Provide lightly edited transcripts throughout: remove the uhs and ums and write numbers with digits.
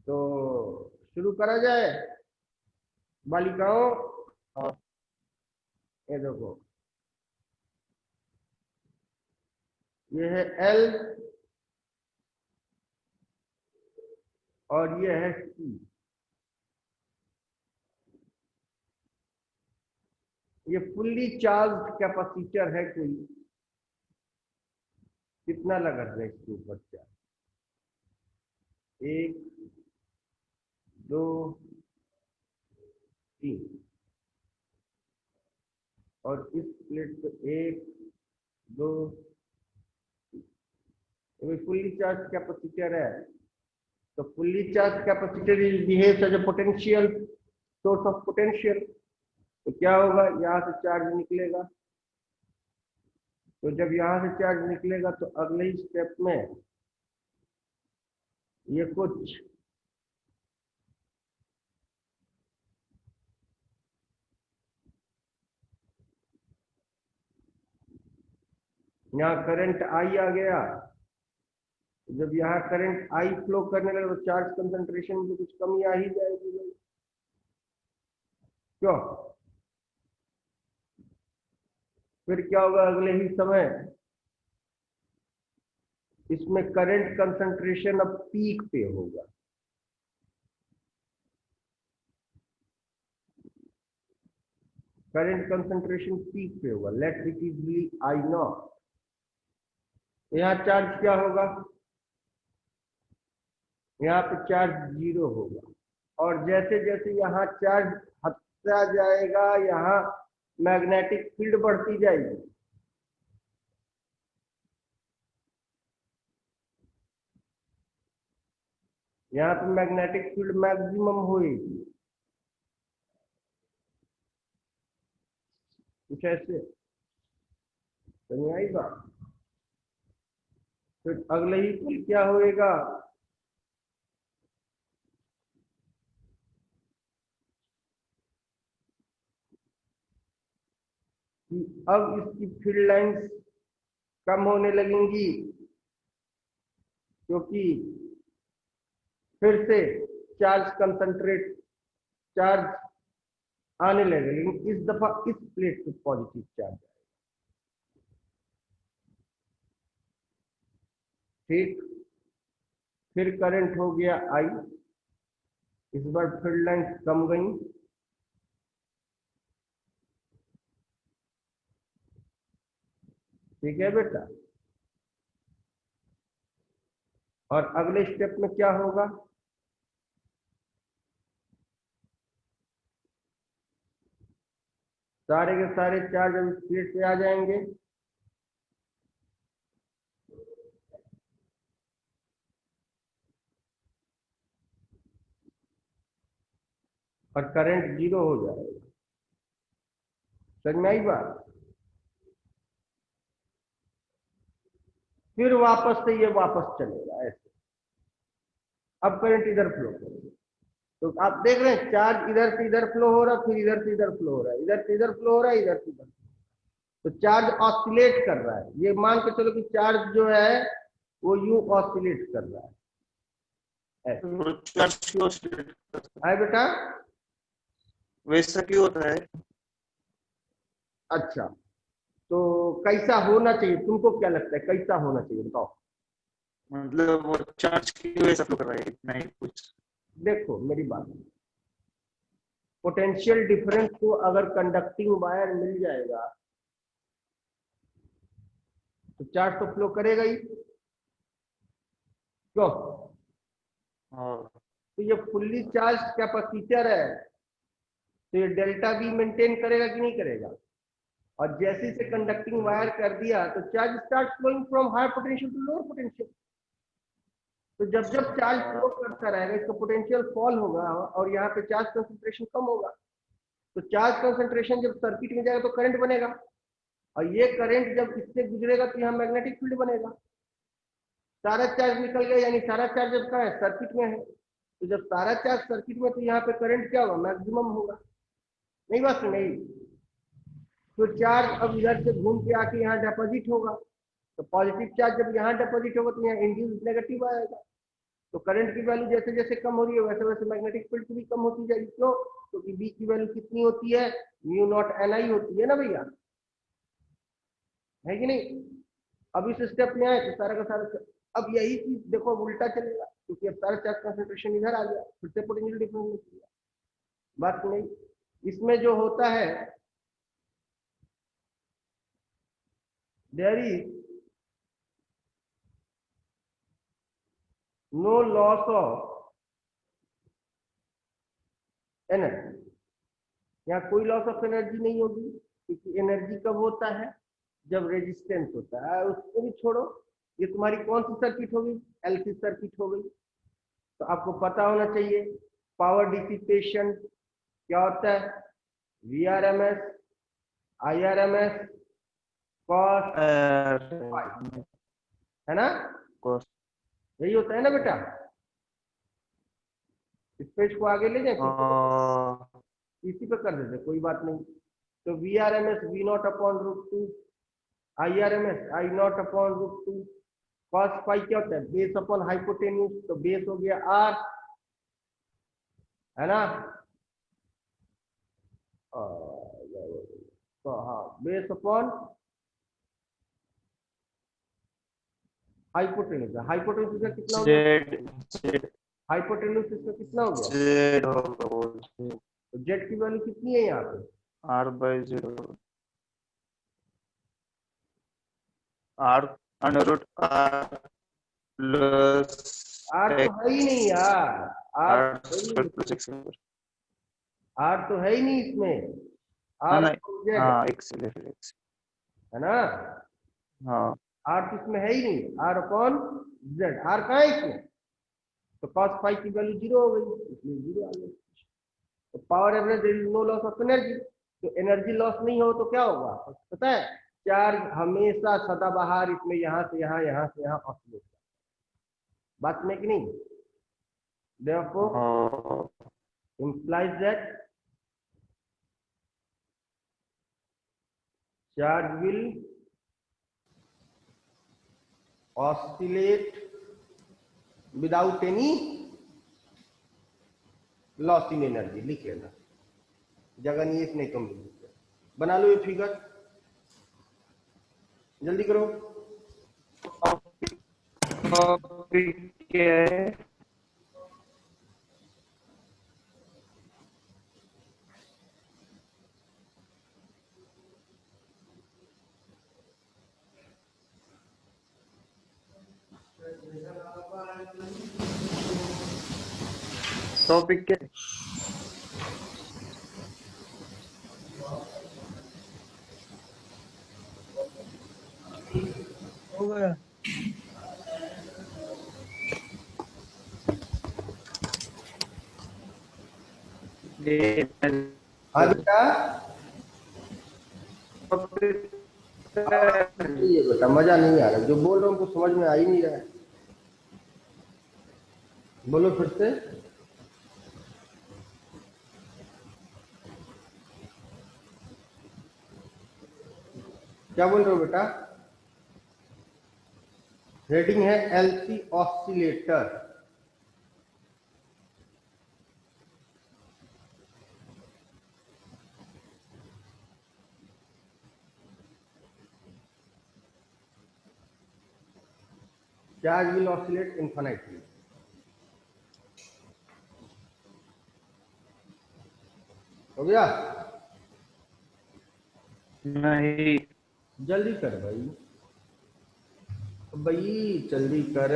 तो शुरू करा जाए बालिकाओं। हाँ। ये देखो, ये है एल और ये है सी। ये फुल्ली चार्ज कैपेसिटर है कोई। कितना लगा है इसके ऊपर चार्ज? 1 2 3। और इस प्लेट पे 1 2। फुल्ली चार्ज कैपेसिटर है। तो fully charge capacitor behaves as a potential source of potential. तो क्या होगा, यहाँ से चार्ज निकलेगा। तो जब यहाँ से चार्ज निकलेगा तो अगले ही स्टेप में ये कुछ यहाँ करंट आई आ गया। जब यहाँ करंट आई फ्लो करने लगे तो चार्ज कंसंट्रेशन में कुछ कमी आ ही जाएगी। क्यों? फिर क्या होगा अगले ही समय, इसमें करंट कंसंट्रेशन अब पीक पे होगा। करंट कंसंट्रेशन पीक पे होगा। Let it is be I naught. यहाँ चार्ज क्या होगा, यहाँ पे चार्ज 0 होगा। और जैसे जैसे यहाँ चार्ज हटता जाएगा, यहाँ मैग्नेटिक फील्ड बढ़ती जाएगी। यहाँ पे मैग्नेटिक फील्ड मैक्सिमम होएगी, कुछ ऐसे। समझ आई बात? फिर अगले ही पल क्या होएगा, कि अब इसकी फील्ड लाइंस कम होने लगेंगी, क्योंकि फिर से चार्ज आने लगे। लेकिन इस दफा इस प्लेट पे पॉजिटिव चार्ज आएगा। ठीक, फिर करंट हो गया आई। इस बार फील्ड लाइंस कम गई। ठीक है बेटा। और अगले स्टेप में क्या होगा, सारे के सारे चार्ज अब इस प्लेट पे आ जाएंगे। और करंट 0 हो जाएगा। समझ में आई बात? फिर वापस से ये वापस चलेगा ऐसे। अब करंट इधर फ्लो करेगा। तो आप देख रहे हैं चार्ज इधर से इधर फ्लो हो रहा है, फिर इधर से इधर फ्लो हो रहा है, इधर से इधर फ्लो हो रहा है, इधर से इधर। तो चार्ज ऑसिलेट कर रहा है। ये मान के चलो कि चार्ज जो है वो यूं ऑसिलेट कर रहा है। चार्ज क्यों ऑसिलेट करता है बेटा? वैसा क्यों होता है? अच्छा, तो कैसा होना चाहिए, तुमको क्या लगता है कैसा होना चाहिए बताओ? मतलब वो चार्ज की वजह से फ्लो कर रहा है, इतना ही कुछ। देखो मेरी बात, पोटेंशियल डिफरेंस को अगर कंडक्टिंग वायर मिल जाएगा तो चार्ज तो फ्लो करेगा ही। क्यों? हाँ। तो ये फुल्ली चार्ज कैपेसिटर है, तो ये डेल्टा बी मेंटेन करेगा कि नहीं करेगा? और जैसे से कंडक्टिंग वायर कर दिया तो charge start flowing from higher potential to lower potential. तो जब जब चार्ज फ्लो करता रहेगा इसका पोटेंशियल फॉल होगा और यहाँ पे चार्ज कंसंट्रेशन कम होगा। तो चार्ज कंसंट्रेशन जब सर्किट में जाएगा तो करंट बनेगा, और ये करंट जब इससे गुजरेगा तो यहाँ मैग्नेटिक फील्ड बनेगा। सारा चार्ज निकल गया, यानी सारा चार्ज जब कहाँ है, सर्किट में है। तो जब सारा चार्ज सर्किट में, तो यहाँ पे करंट क्या होगा, मैक्सिमम होगा। नहीं बात नहीं? तो चार्ज अब इधर से घूम के आके यहाँ डिपॉजिट होगा। तो पॉजिटिव चार्ज जब यहाँ डिपॉजिट होगा तो यहाँ इंड्यूस नेगेटिव आएगा। तो करंट की वैल्यू जैसे जैसे कम हो रही है वैसे वैसे मैग्नेटिक फील्ड भी कम होती जाएगी। क्यों? क्योंकि बी की वैल्यू कितनी होती है, म्यू नॉट एन आई होती है ना भैया, है कि नहीं। अब इस स्टेप में आए तो सारा का सारा, अब यही चीज देखो अब उल्टा चलेगा, क्योंकि अब सारा चार्ज कंसंट्रेशन इधर आ गया, फिर से पोटेंशियल डिफरेंस निकल गया। बात नहीं, इसमें जो होता है there is no loss of energy, यहाँ कोई लॉस ऑफ एनर्जी नहीं होगी, क्योंकि एनर्जी कब होता है, जब रेजिस्टेंस होता है। उसको भी छोड़ो, ये तुम्हारी कौन सी सर्किट होगी, एलसी सर्किट हो गई। तो आपको पता होना चाहिए पावर डिसिपेशन क्या होता है, V R M S, I R M S, cos, है ना, यही होता है ना बेटा। इस पेज को आगे ले जाए, इसी पे कर देते, कोई बात नहीं। तो V R M S V naught upon root two, I R M S I naught upon root two, cos phi क्या होता है, बेस अपॉन हाइपोटेन्यूज, तो बेस हो गया आर, है ना। तो हाँ, बेस अपॉन हाइपोटेन्यूज, हाइपोटेन्यूज का कितना हो गया, हाइपोटेन्यूज इसका कितना हो गया, तो जेड की वैल्यू कितनी है यहाँ पे, r/0 r under root r plus R तो है ही नहीं यार, आर r तो है ही स्क्वायर नहीं, प्लस x स्क्वायर। आर तो है ही नहीं इसमें, हाँ आर नहीं, जेड हाँ x ले फिर x। है ना, हाँ आर तो इसमें है ही नहीं, आर अपॉन जेड, आर कहाँ है इसमें, तो cos फाई की वैल्यू जीरो हो गई, इसलिए जीरो आ गई। तो power average there is no loss of energy, तो एनर्जी लॉस नहीं हो तो क्या होगा पता है, चार्ज हमेशा सदाबहार इसमें यहाँ से यहाँ, यहाँ से यहाँ ऑसिलेट, बात में कि नहीं। therefore implies that charge will oscillate without any loss in energy, लिख लेना, जगह नहीं है, नहीं कम बना लो ये फिगर, जल्दी करो। क्या है, टॉपिक क्या है? हो गया। हाँ बेटा, ये बेटा मजा नहीं आ रहा, जो बोल रहा हूँ हमको समझ में आ ही नहीं रहा है, बोलो फिर से। क्या बोल रहे हो बेटा, हेडिंग है LC oscillator, charge will oscillate infinitely. हो गया, नहीं, जल्दी कर भाई, भाई जल्दी कर।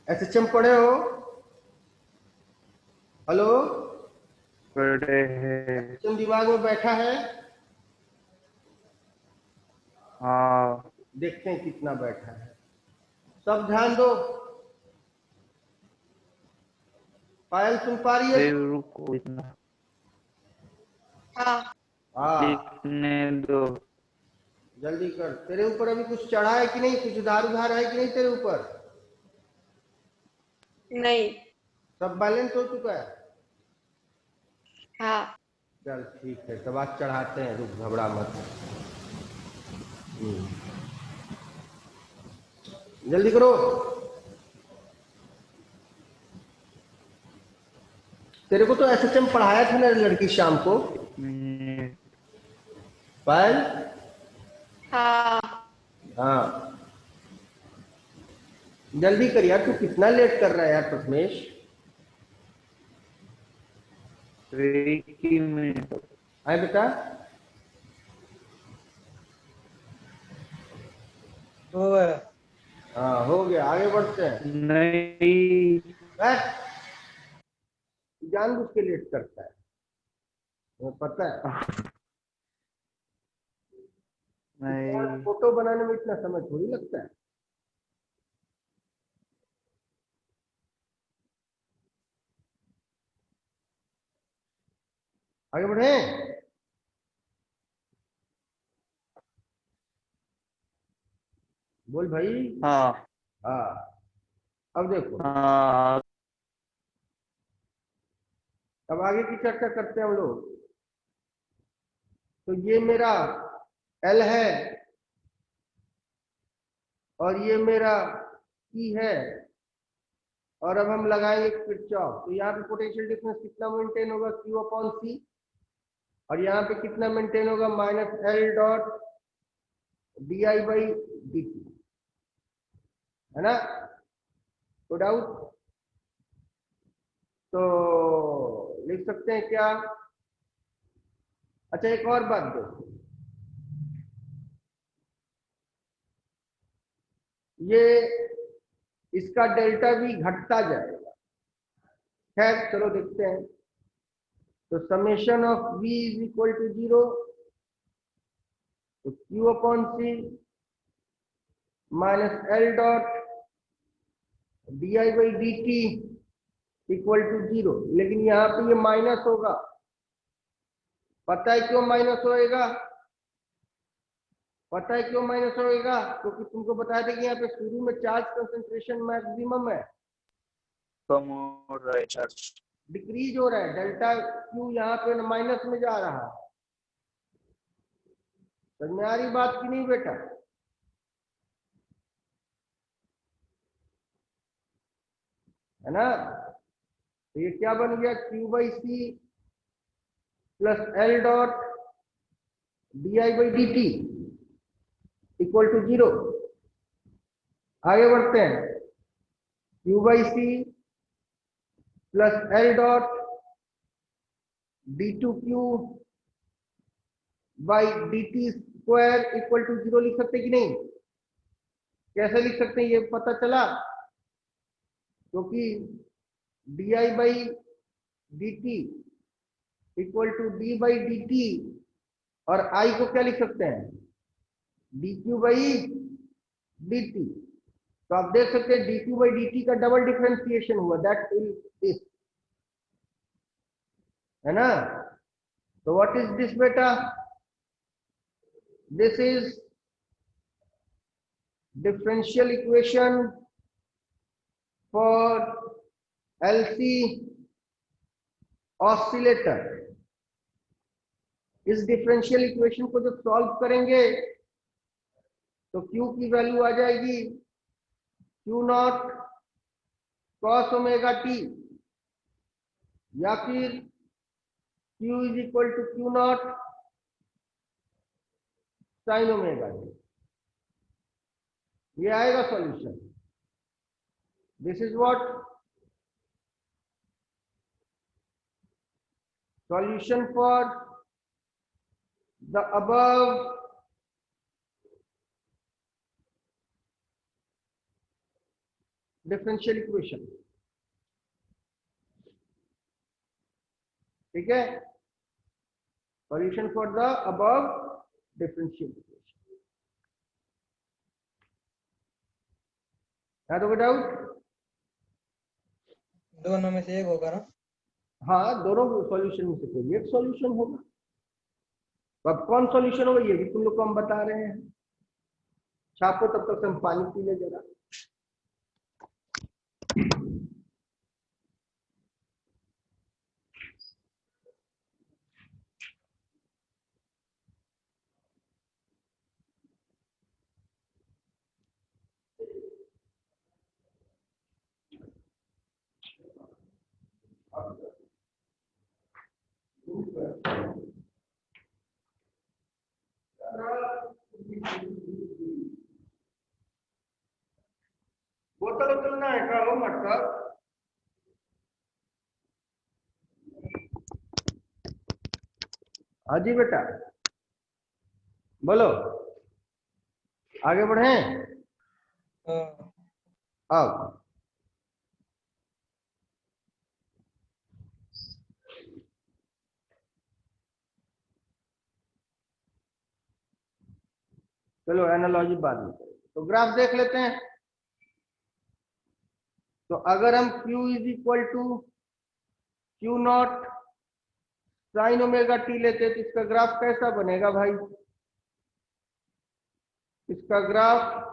एसएचएम पढ़े हो, हेलो, बड़े है। एसएचएम दिमाग में बैठा है, हाँ देखते हैं कितना बैठा है, सब ध्यान दो। पायल सुन पा रही है? अरे रुको इतना हाँ हाँ लिखने दो। जल्दी कर। तेरे ऊपर अभी कुछ चढ़ा है कि नहीं? कुछ उधार है कि नहीं तेरे ऊपर? नहीं। सब बैलेंस हो चुका है? हाँ चल ठीक है, तब आज चढ़ाते हैं, रुक घबरा मत। जल्दी करो। तेरे को तो एसएचएम पढ़ाया था ना लड़की शाम को, मिनट पायल? हाँ। हाँ जल्दी कर यार, तू कितना लेट कर रहा है यार प्रथमेश। एक ही मिनट। आए बेटा। हो गया। हाँ हो गया, आगे बढ़ते हैं। नहीं बैठ। जानबूझ के लेट करता है, तुम्हें पता है। यार नहीं फोटो बनाने में इतना समय थोड़ी लगता है। आगे बढ़े। बोल भाई। हाँ हाँ अब देखो, हाँ अब आगे की चर्चा करते हैं हम लोग। तो ये मेरा एल है और ये मेरा ई है, और अब हम लगाएंगे किरचॉफ। तो यहाँ पे पोटेंशियल डिफरेंस कितना मेंटेन होगा? क्यू अपॉन सी। और यहाँ पे कितना मेंटेन होगा? Minus L dot D I by D T, है ना? तो डाउट? तो लिख सकते हैं क्या? अच्छा एक और बात देखो, ये इसका डेल्टा भी घटता जाएगा। खैर चलो देखते हैं। तो summation of v is equal to 0, तो q upon C minus L dot D I by D T equal to 0। लेकिन यहाँ पे ये माइनस होगा। पता है क्यों माइनस होएगा? पता है क्यों माइनस होएगा? क्योंकि तुमको बताया था कि यहाँ पे शुरू में चार्ज कंसंट्रेशन मैक्सिमम है, कम हो रहा है चार्ज। डिक्रीज हो रहा है। डेल्टा क्यू यहाँ पे माइनस में जा रहा है। समझ में आ रही बात की नहीं बेटा? है ना? तो ये क्या बन गया? Q by C plus L dot D I by D T equal to 0। आगे बढ़ते हैं। Q by C plus L dot D two Q by D T square equal to 0 लिख सकते कि नहीं? कैसे लिख सकते हैं ये पता चला? क्योंकि D I by D T equal to D by D T, और आई को क्या लिख सकते हैं? D Q by D T. तो आप देख सकते हैं D Q by D T का डबल डिफरेंशिएशन हुआ, दैट इज दिस, है ना? तो व्हाट इज दिस बेटा? This is differential equation for LC oscillator। इस डिफरेंशियल इक्वेशन को जब सॉल्व करेंगे तो Q की वैल्यू आ जाएगी Q naught cos omega T, या फिर Q is equal to Q naught sine omega T. ये आएगा solution. This is what solution for the above differential equation. ठीक है? Solution for the above differential equation. है तो कोई डाउट? दोनों में से एक होगा ना? हाँ, दोनों सॉल्यूशन में से कोई एक सॉल्यूशन होगा। तो अब कौन सॉल्यूशन होगा ये भी तुम लोग को हम बता रहे हैं। छापो, तब तक हम पानी पी ले जरा। बोतल उतल ना है का मटका। हाँ जी बेटा, बोलो, आगे बढ़े। हाँ। अब चलो एनालॉजी बाद में करें। तो ग्राफ देख लेते हैं। तो अगर हम Q is equal to Q naught sine omega T लेते तो इसका ग्राफ कैसा बनेगा भाई? इसका ग्राफ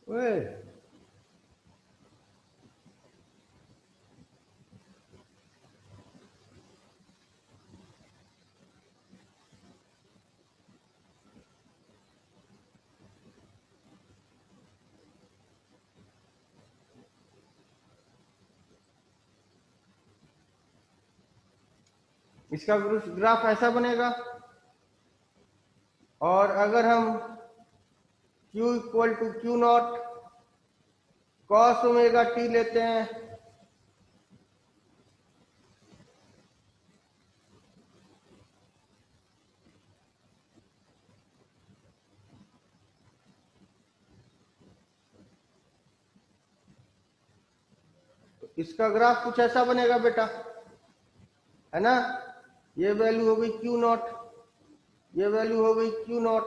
ओए इसका ग्राफ ऐसा बनेगा। और अगर हम Q equal to Q naught cos omega T लेते हैं तो इसका ग्राफ कुछ ऐसा बनेगा बेटा, है ना। ये वैल्यू हो गई Q नॉट, ये वैल्यू हो गई Q नॉट।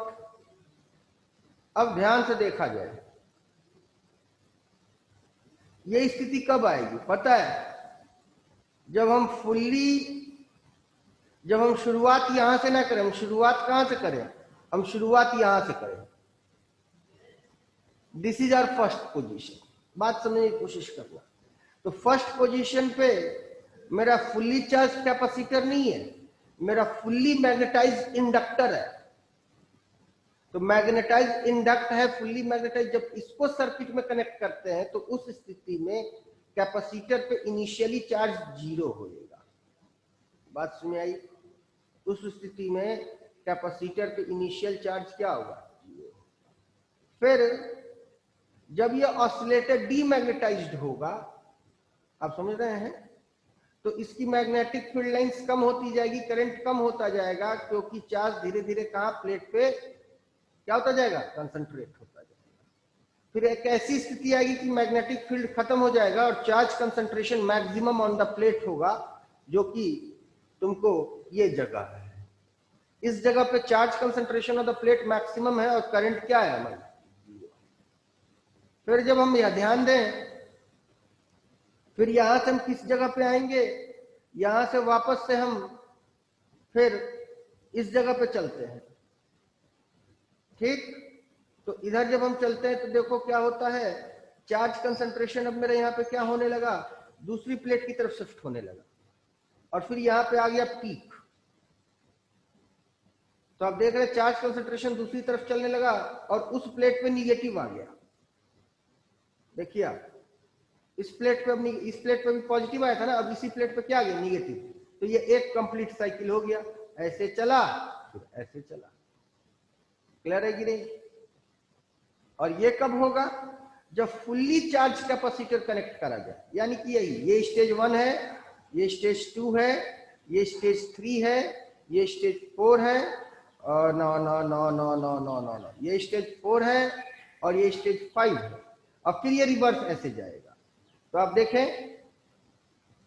अब ध्यान से देखा जाए, ये स्थिति कब आएगी पता है? जब हम शुरुआत यहां से ना करें। हम शुरुआत कहां से करें? हम शुरुआत यहां से करें। This is our first position. बात समझने की कोशिश करना। तो फर्स्ट पोजीशन पे मेरा फुल्ली चार्ज कैपेसिटर नहीं है, मेरा फुल्ली मैग्नेटाइज इंडक्टर है। तो मैग्नेटाइज इंडक्ट है, फुल्ली मैग्नेटाइज। जब इसको सर्किट में कनेक्ट करते हैं तो उस स्थिति में कैपेसिटर पे इनिशियली चार्ज 0 होगा। बात सुन आई? उस स्थिति में कैपेसिटर पे इनिशियल चार्ज क्या होगा? 0। फिर जब ये ऑसिलेटर डीमैग्नेटाइज्ड होगा, आप समझ रहे हैं, तो इसकी मैग्नेटिक फील्ड लाइंस कम होती जाएगी, करंट कम होता जाएगा, क्योंकि चार्ज धीरे धीरे कहां प्लेट पे क्या होता जाएगा? कंसंट्रेट होता जाएगा। फिर एक ऐसी स्थिति आएगी कि मैग्नेटिक फील्ड खत्म हो जाएगा और charge concentration maximum on the plate होगा, जो कि तुमको ये जगह है। इस जगह पे charge concentration of the plate maximum है और करंट क्या है हमारी? फिर जब हम यह ध्यान दें, फिर यहां से हम किस जगह पे आएंगे? यहां से वापस से हम फिर इस जगह पे चलते हैं, ठीक। तो इधर जब हम चलते हैं तो देखो क्या होता है, चार्ज कंसंट्रेशन अब मेरे यहाँ पे क्या होने लगा? दूसरी प्लेट की तरफ शिफ्ट होने लगा और फिर यहाँ पे आ गया पीक। तो आप देख रहे हैं चार्ज कंसंट्रेशन दूसरी तरफ चलने लगा और उस प्लेट पे निगेटिव आ गया। देखिए आप, इस प्लेट पे भी पॉजिटिव आया था ना, अब इसी प्लेट पे क्या आ गया? निगेटिव। तो ये एक कंप्लीट साइकिल हो गया। ऐसे चला फिर ऐसे चला। क्लियर है कि नहीं? और ये कब होगा? जब फुल्ली चार्ज कैपेसिटर कनेक्ट करा जाए। यानी कि यही, ये स्टेज 1 है, ये स्टेज 2 है, ये स्टेज 3 है, ये स्टेज 4 है, और no no no no no no no no, ये स्टेज 4 है और ये स्टेज 5 है। और फिर ये रिवर्स ऐसे जाएगा। तो आप देखें,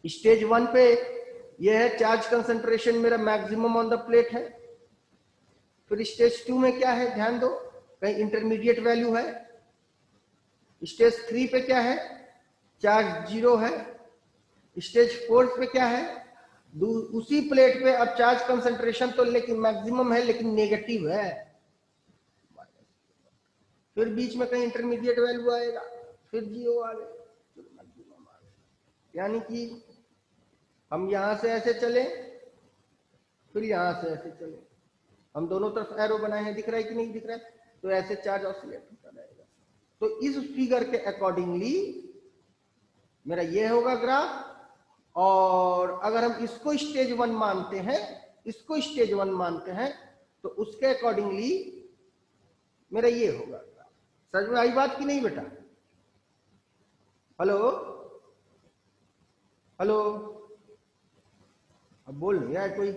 स्टेज 1 पे ये है चार्ज कंसंट्रेशन मेरा मैक्सिमम ऑन द प्लेट है। फिर स्टेज 2 में क्या है, ध्यान दो, कहीं इंटरमीडिएट वैल्यू है। स्टेज 3 पे क्या है, चार्ज 0 है। स्टेज 4 पे क्या है, उसी प्लेट पे अब चार्ज कंसंट्रेशन तो लेकिन मैक्सिमम है लेकिन नेगेटिव है। फिर बीच में कहीं इंटरमीडिएट वैल्यू आएगा, फिर 0 आ गए, यानी कि हम यहां से ऐसे चले, फिर यहां से ऐसे चले, हम दोनों तरफ एरो बनाए हैं, दिख रहा है कि नहीं दिख रहा है, तो ऐसे चार्ज ऑसिलेट होता रहेगा। तो इस फिगर के अकॉर्डिंगली मेरा ये होगा ग्राफ। और अगर हम इसको स्टेज 1 मानते हैं, इसको स्टेज 1 मानते हैं, तो उसके अकॉर्डिंगली मेरा ये होगा ग्राफ। समझ में आई बात कि नहीं बेटा? हेलो हेलो, अब बोल नहीं यार कोई।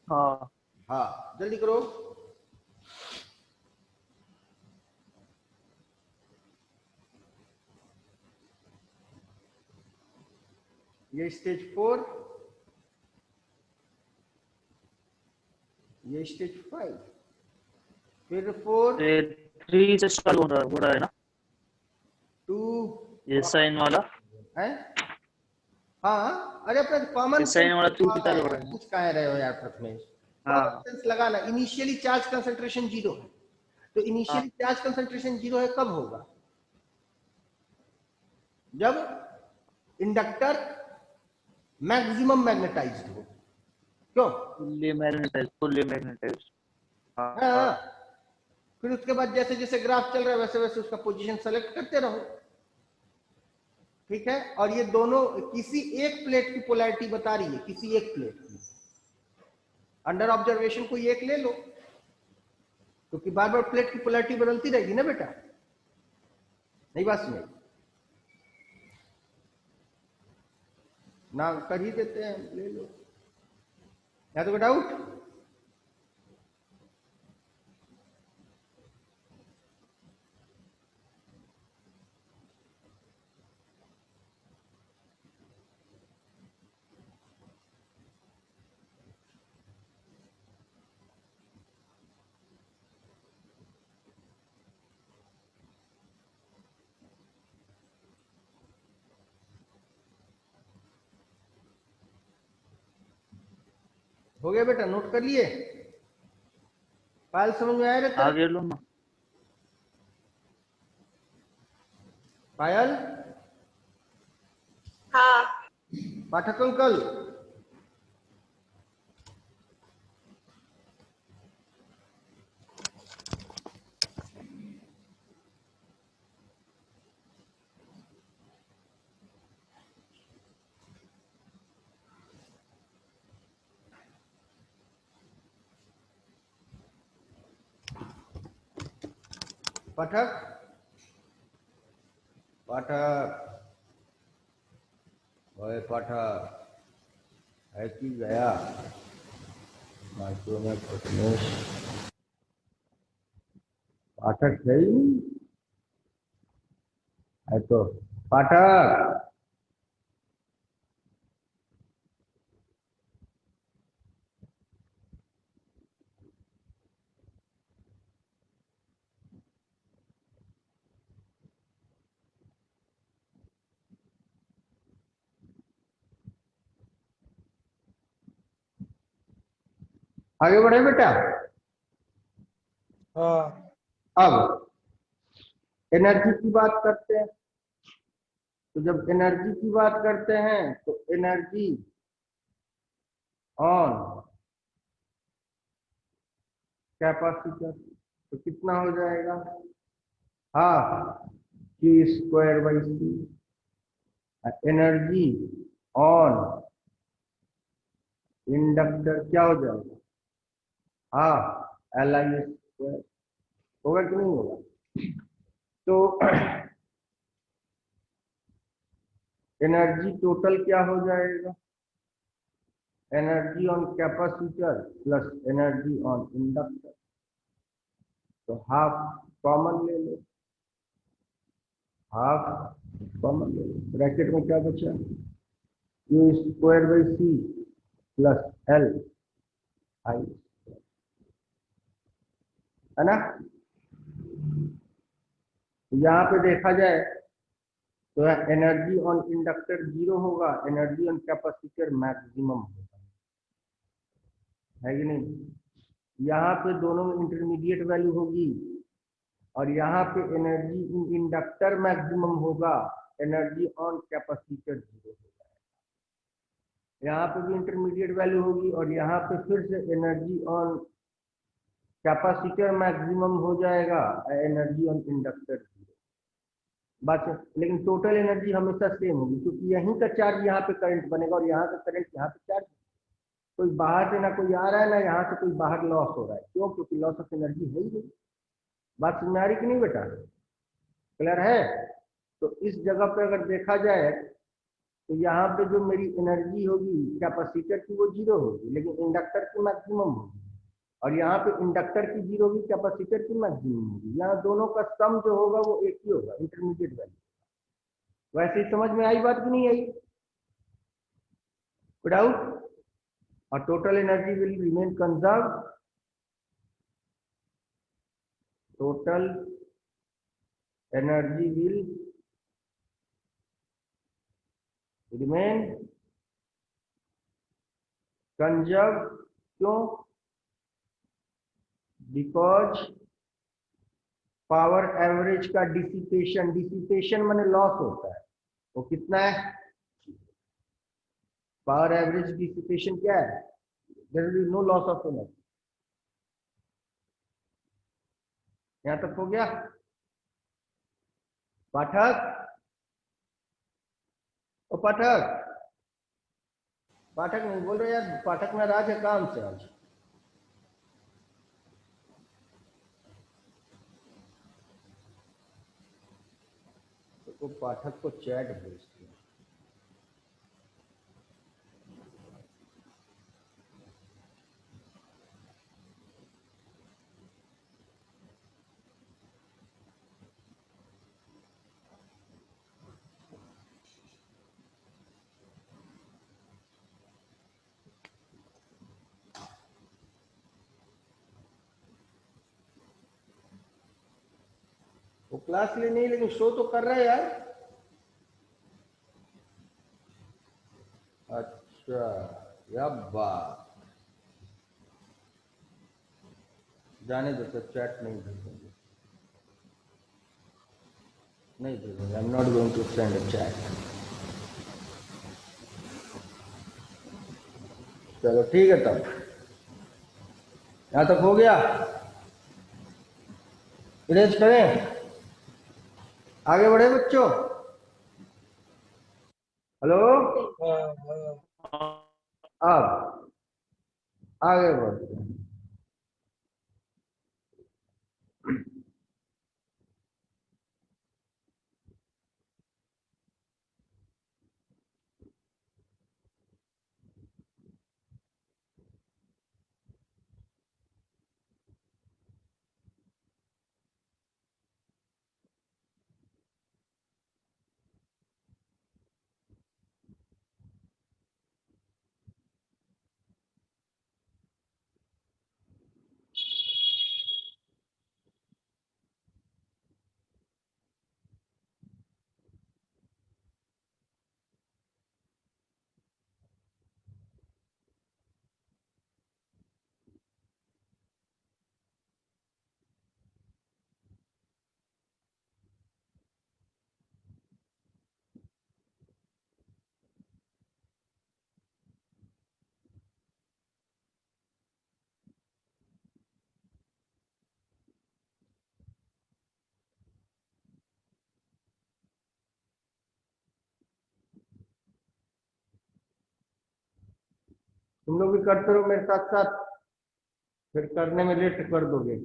हाँ हाँ जल्दी करो। ये स्टेज 4, ये स्टेज 5, फिर 4, ये 3 से चालू हो रहा है ना 2 ये साइन वाला, है। हाँ अरे अपना कॉमन ये साइन वाला 2 से चालू हो रहा है। कुछ कह रहे हो यार प्रथमेश, कॉमन हाँ सेंस लगाना। इनिशियली चार्ज कंसंट्रेशन 0 है, तो इनिशियली चार्ज कंसंट्रेशन 0 है, कब होगा? जब इंडक्टर मैक्सिमम मैग्नेटाइज्ड हो। क्यों? Fully magnetised. हाँ। फिर उसके बाद जैसे जैसे ग्राफ चल रहा है वैसे वैसे उसका पोजीशन सेलेक्ट करते रहो, ठीक है। और ये दोनों किसी एक प्लेट की पोलैरिटी बता रही है, किसी एक प्लेट की। अंडर ऑब्जर्वेशन कोई एक ले लो, क्योंकि बार बार प्लेट की पोलैरिटी बदलती रहेगी ना बेटा, नहीं बात सुनाई ना, कर ही देते हैं, ले लो। या तो डाउट? हो गया बेटा, नोट कर लिए? पायल समझ में आया रे तेरे? आगे लो ना। पायल, हाँ पाठक अंकल, पाठक, पाठक, ओए पाठक, है कि गया माइक्रो में प्रथमेश? पाठक है ही नहीं, है तो पाठक। आगे बढ़े बेटा। हाँ अब एनर्जी की बात करते हैं, तो जब एनर्जी की बात करते हैं तो एनर्जी ऑन कैपेसिटर तो कितना हो जाएगा, half Q²/C। Energy on inductor क्या हो जाएगा, हाफ Li²। होगा कि नहीं होगा? तो एनर्जी टोटल क्या हो जाएगा, energy on capacitor plus energy on inductor, तो हाफ कॉमन ले लो, हाफ कॉमन ले लो, ब्रैकेट में क्या बचा, Q square by C plus L I, है ना। यहाँ पे देखा जाए तो एनर्जी ऑन इंडक्टर जीरो होगा, एनर्जी ऑन कैपेसिटर मैक्सिमम होगा, है कि नहीं। यहाँ पे दोनों में इंटरमीडिएट वैल्यू होगी और यहाँ पे एनर्जी इन इंडक्टर मैक्सिमम होगा, एनर्जी ऑन कैपेसिटर जीरो होगा। यहाँ पे भी इंटरमीडिएट वैल्यू होगी और यहाँ पे फिर से एनर्जी ऑन कैपेसिटर मैक्सिमम हो जाएगा, एनर्जी ऑन इंडक्टर जीरो। बस, लेकिन टोटल एनर्जी हमेशा सेम होगी क्योंकि यहीं का चार्ज यहाँ पे करंट बनेगा और यहाँ का करंट यहाँ पे चार्ज। कोई बाहर से ना कोई आ रहा है ना यहाँ से कोई बाहर लॉस हो रहा है, क्यों? क्योंकि लॉस ऑफ एनर्जी है ही नहीं। बात समझ आ रही कि नहीं बेटा? क्लियर है? तो इस जगह पे अगर देखा जाए तो यहाँ पे जो मेरी एनर्जी होगी कैपेसिटर की वो जीरो होगी, लेकिन इंडक्टर की मैक्सिमम होगी। और यहाँ पे इंडक्टर की जीरो होगी, कैपेसिटर की मैक्सिमम होगी। यहाँ दोनों का सम जो होगा वो एक ही होगा, इंटरमीडिएट वैल्यू। वैसे ही समझ में आई बात की नहीं आई? डाउट? और total energy will remain conserve, total energy will remain conserve. क्यों? बिकॉज पावर एवरेज का डिसिपेशन, डिसिपेशन माने लॉस होता है, वो कितना है? पावर एवरेज डिसिपेशन क्या है? There will be no loss of energy. यहां तक हो गया पाठक? ओ पाठक, पाठक नहीं बोल रहे यार, पाठक नाराज है काम से आज। तो पाठक को चैट भेज दिया। वो क्लास ले नहीं, लेकिन शो तो कर रहे हैं यार। अच्छा, या बात, जाने दो तो चैट नहीं भेजेंगे, नहीं भेजेंगे। I am not going to send a chat. चलो ठीक है, तब यहां तक हो गया। इरेज करें, आगे बढ़े बच्चों। हेलो, अब आगे बढ़ते हैं। तुम लोग भी करते रहो मेरे साथ साथ, फिर करने में लेट कर दोगे।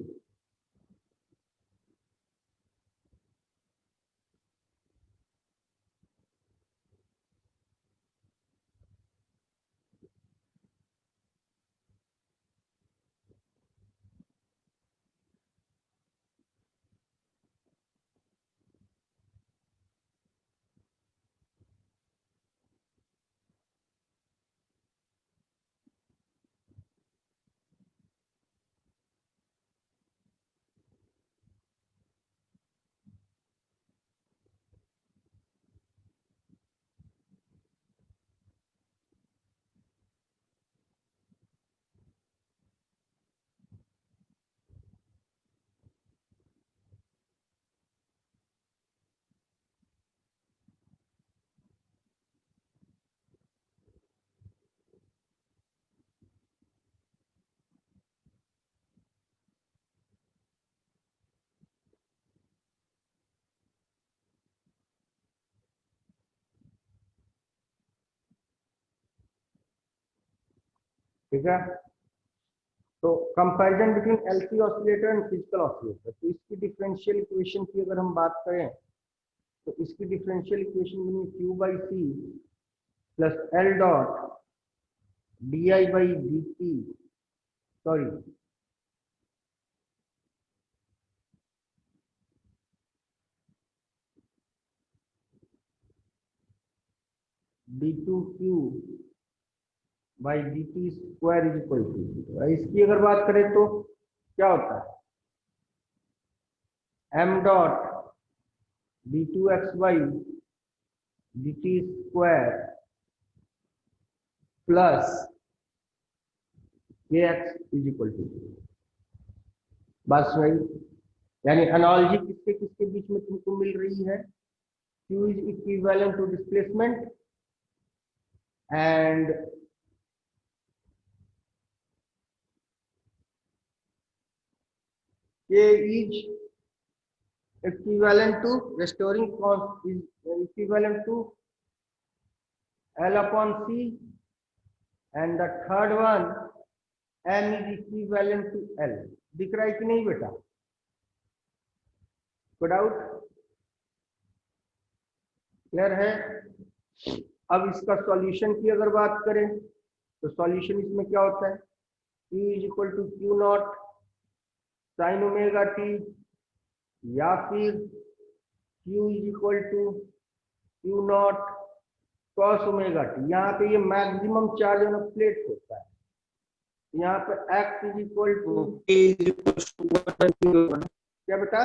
ठीक है। तो comparison between LC oscillator and physical oscillator, तो इसकी डिफरेंशियल इक्वेशन की अगर हम बात करें तो इसकी डिफरेंशियल इक्वेशन बनी Q by C plus L dot D I by D T, sorry D two Q by D T square is equal to, इसकी अगर बात करें तो क्या होता है, M dot D two X by D T square plus K X is equal to, बस वही, यानी एनालॉजी किसके किसके बीच में तुमको मिल रही है, Q is equivalent to displacement and K is equivalent to restoring cost is equivalent to L upon C, and the third one M is equivalent to L। दिख रहा है कि नहीं बेटा, कोई डाउट, क्लियर है। अब इसका सॉल्यूशन की अगर बात करें तो सॉल्यूशन इसमें क्या होता है, Q is equal to Q naught sine omega T, या फिर Q is equal to Q naught cos omega T. यहाँ पे ये मैक्सिमम चार्ज ऑन प्लेट होता है, यहाँ पे एक्स इज इक्वल टू क्या बेटा,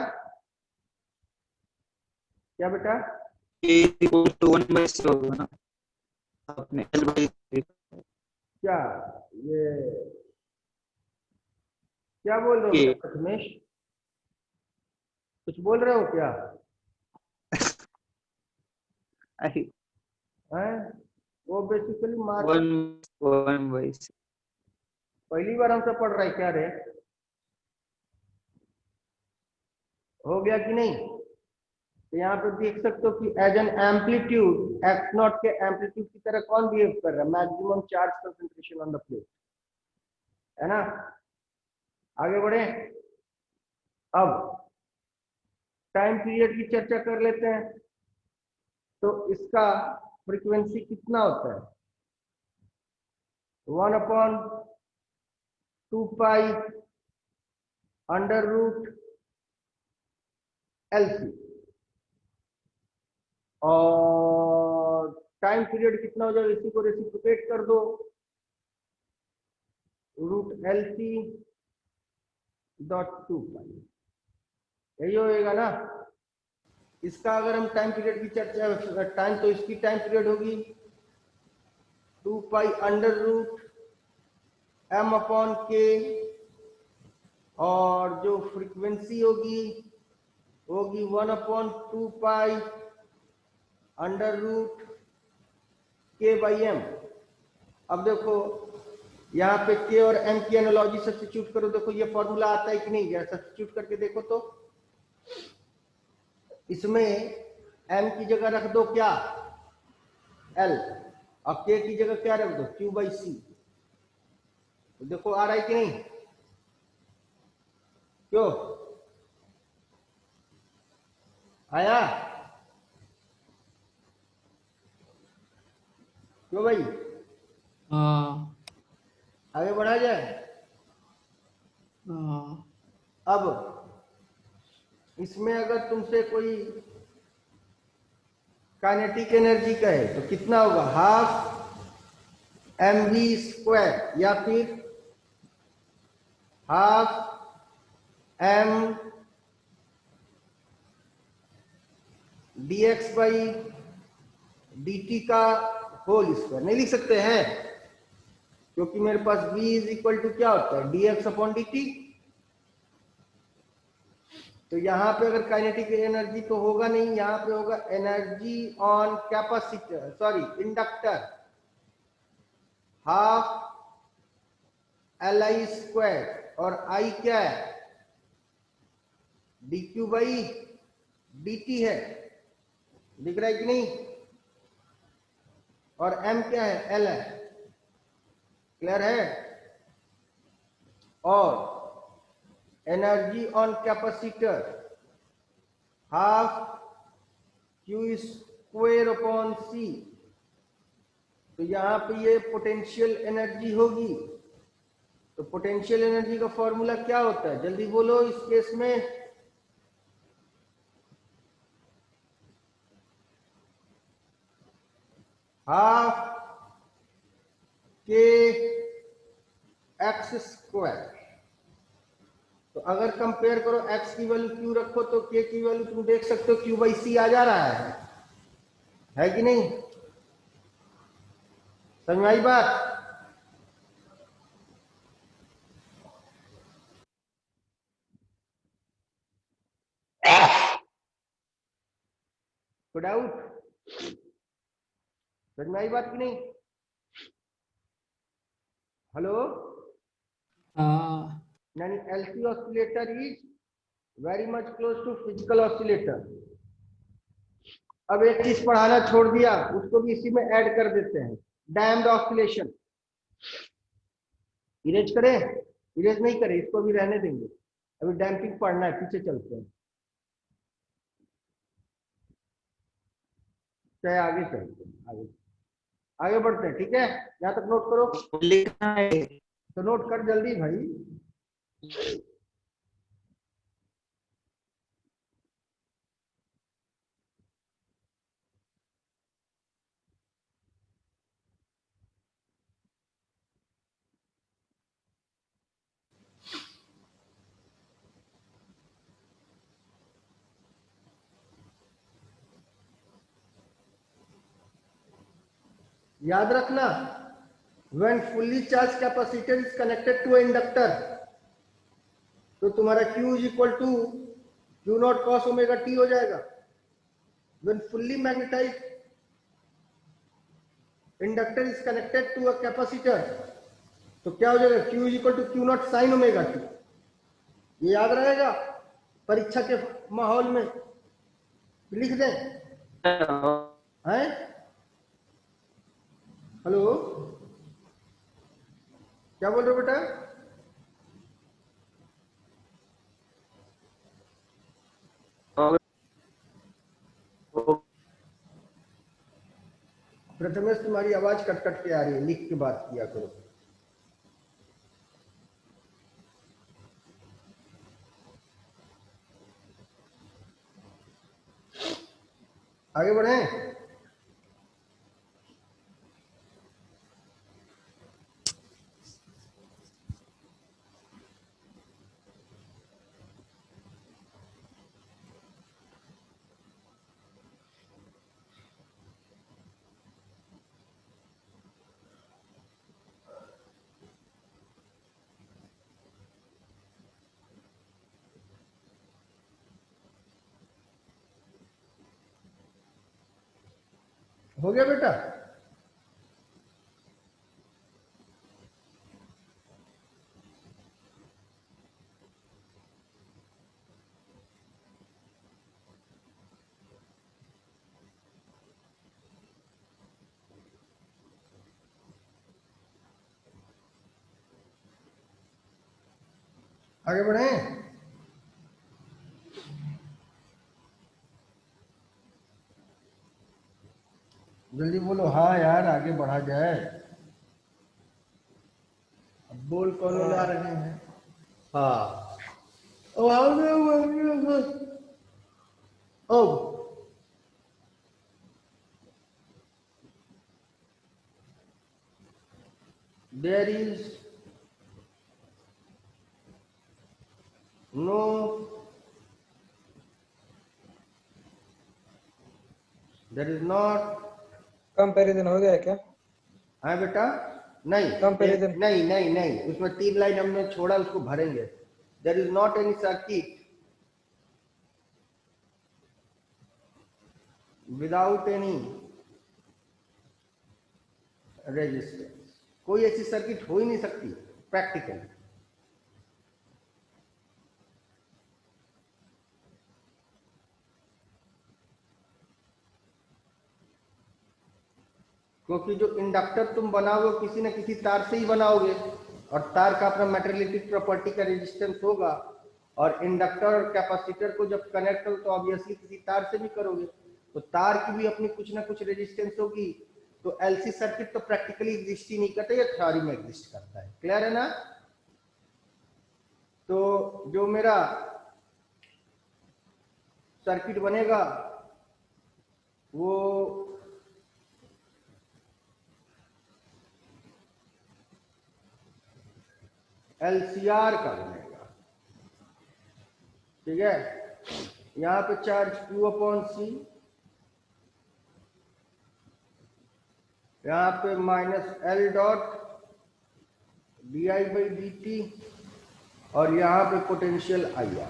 क्या बेटा, होगा ना अपने क्या ये क्या बोल रहे हो प्रथमेश, कुछ बोल रहे हो क्या है, वो बेसिकली पहली बार हमसे पढ़ रहा है क्या रे, हो गया कि नहीं। तो यहाँ पे देख सकते हो कि as an amplitude X naught के एम्पलीट्यूड की तरह कौन बिहेव कर रहा है, maximum charge concentration on the plate, है ना। आगे बढ़े, अब टाइम पीरियड की चर्चा कर लेते हैं। तो इसका फ्रीक्वेंसी कितना होता है, 1/2 अंडर रूट एलसी, और टाइम पीरियड कितना हो जाएगा, इसी को रेसिप्रोकेट कर दो, रूट एलसी डॉट 2π, यही होएगा ना। इसका अगर हम टाइम पीरियड की चर्चा टाइम, तो इसकी टाइम पीरियड होगी 2π अंडर रूट m अपॉन के, और जो फ्रीक्वेंसी होगी 1/2π अंडर रूट के बाई एम। अब देखो यहाँ पे के और एम की एनालॉजी सब्स्टिट्यूट करो, देखो ये फॉर्मूला आता है कि नहीं, जरा सब्स्टिट्यूट करके देखो तो इसमें एम की जगह रख दो क्या एल, और के की जगह क्या रख दो क्यू बाई सी, तो देखो आ रहा है कि नहीं, क्यों आया, क्यों भाई, आगे बढ़ा जाए। अब इसमें अगर तुमसे कोई काइनेटिक एनर्जी कहे तो कितना होगा, ½ mv² या फिर ½ m dx बाई dt का होल स्क्वायर। नहीं लिख सकते हैं क्योंकि मेरे पास v इज इक्वल टू क्या होता है, dx अपॉन dt। तो यहाँ पे अगर काइनेटिक एनर्जी तो होगा नहीं, यहाँ पे होगा energy on capacitor, sorry inductor, ½ Li², और I क्या है, dq बाई dt है, दिख रहा है कि नहीं, और m क्या है, L है, क्लियर है। और energy on capacitor half Q square upon C. तो यहां पे ये पोटेंशियल एनर्जी होगी। तो पोटेंशियल एनर्जी का फॉर्मूला क्या होता है, जल्दी बोलो इस केस में। Half K x square. तो अगर कंपेयर करो x की वैल्यू q रखो तो k की वैल्यू तुम देख सकते हो q बाई सी आ जा रहा है कि नहीं? समझ में आई बात? तो डाउट समझ में आई बात कि नहीं? हेलो, यानी LC oscillator is very much close to physical oscillator. अब एक चीज पढ़ाना छोड़ दिया, उसको भी इसी में ऐड कर देते हैं, डैम्ड ऑसिलेशन। इरेज करें? इरेज नहीं करें, इसको भी रहने देंगे, अभी डैम्पिंग पढ़ना है, पीछे चलते हैं, चाहे आगे चलते हैं, आगे बढ़ते हैं, ठीक है? यहाँ तक नोट करो। लिखना है। तो नोट कर जल्दी भाई। याद रखना, when fully charged capacitor is connected to inductor, तो तुम्हारा Q is equal to Q naught cos omega t हो जाएगा। when fully magnetized inductor is connected to a capacitor, तो क्या हो जाएगा? Q is equal to Q naught sin omega t। ये याद रहेगा परीक्षा के माहौल में, लिख दें हैं? हेलो, क्या बोल रहे हो बेटा? प्रथमेश तुम्हारी आवाज कट कट के आ रही है, लिख के बात किया करो। आगे बढ़े। हो गया बेटा? आगे बढ़े। जल्दी बोलो, हाँ यार आगे बढ़ा जाए। अब बोल कौन ला रहे हैं? हाँ, अब there is no there is not। Comparison हो गया क्या? हाँ बेटा, नहीं Comparison। नहीं नहीं नहीं, उसमें 3 लाइन हमने छोड़ा, उसको भरेंगे। There is not any circuit without any resistance. कोई ऐसी सर्किट हो ही नहीं सकती प्रैक्टिकल, क्योंकि जो इंडक्टर तुम बनाओगे किसी न किसी तार से ही बनाओगे। और तार का अपना मैटेरियलिस्टिक प्रॉपर्टी का रेजिस्टेंस होगा, और इंडक्टर और कैपेसिटर को जब कनेक्ट करो तो ऑब्वियसली किसी तार से भी करोगे, तो तार की भी अपनी कुछ ना कुछ रेजिस्टेंस होगी। तो एलसी सर्किट तो प्रैक्टिकली एग्जिस्ट ही नहीं करता, ये थ्योरी में एग्जिस्ट करता है। क्लियर है ना? तो जो मेरा सर्किट बनेगा वो एलसीआर का बनेगा, ठीक है। यहां पे चार्ज Q अपॉन C, यहां पे माइनस L डॉट di/dt, और यहां पे पोटेंशियल IR।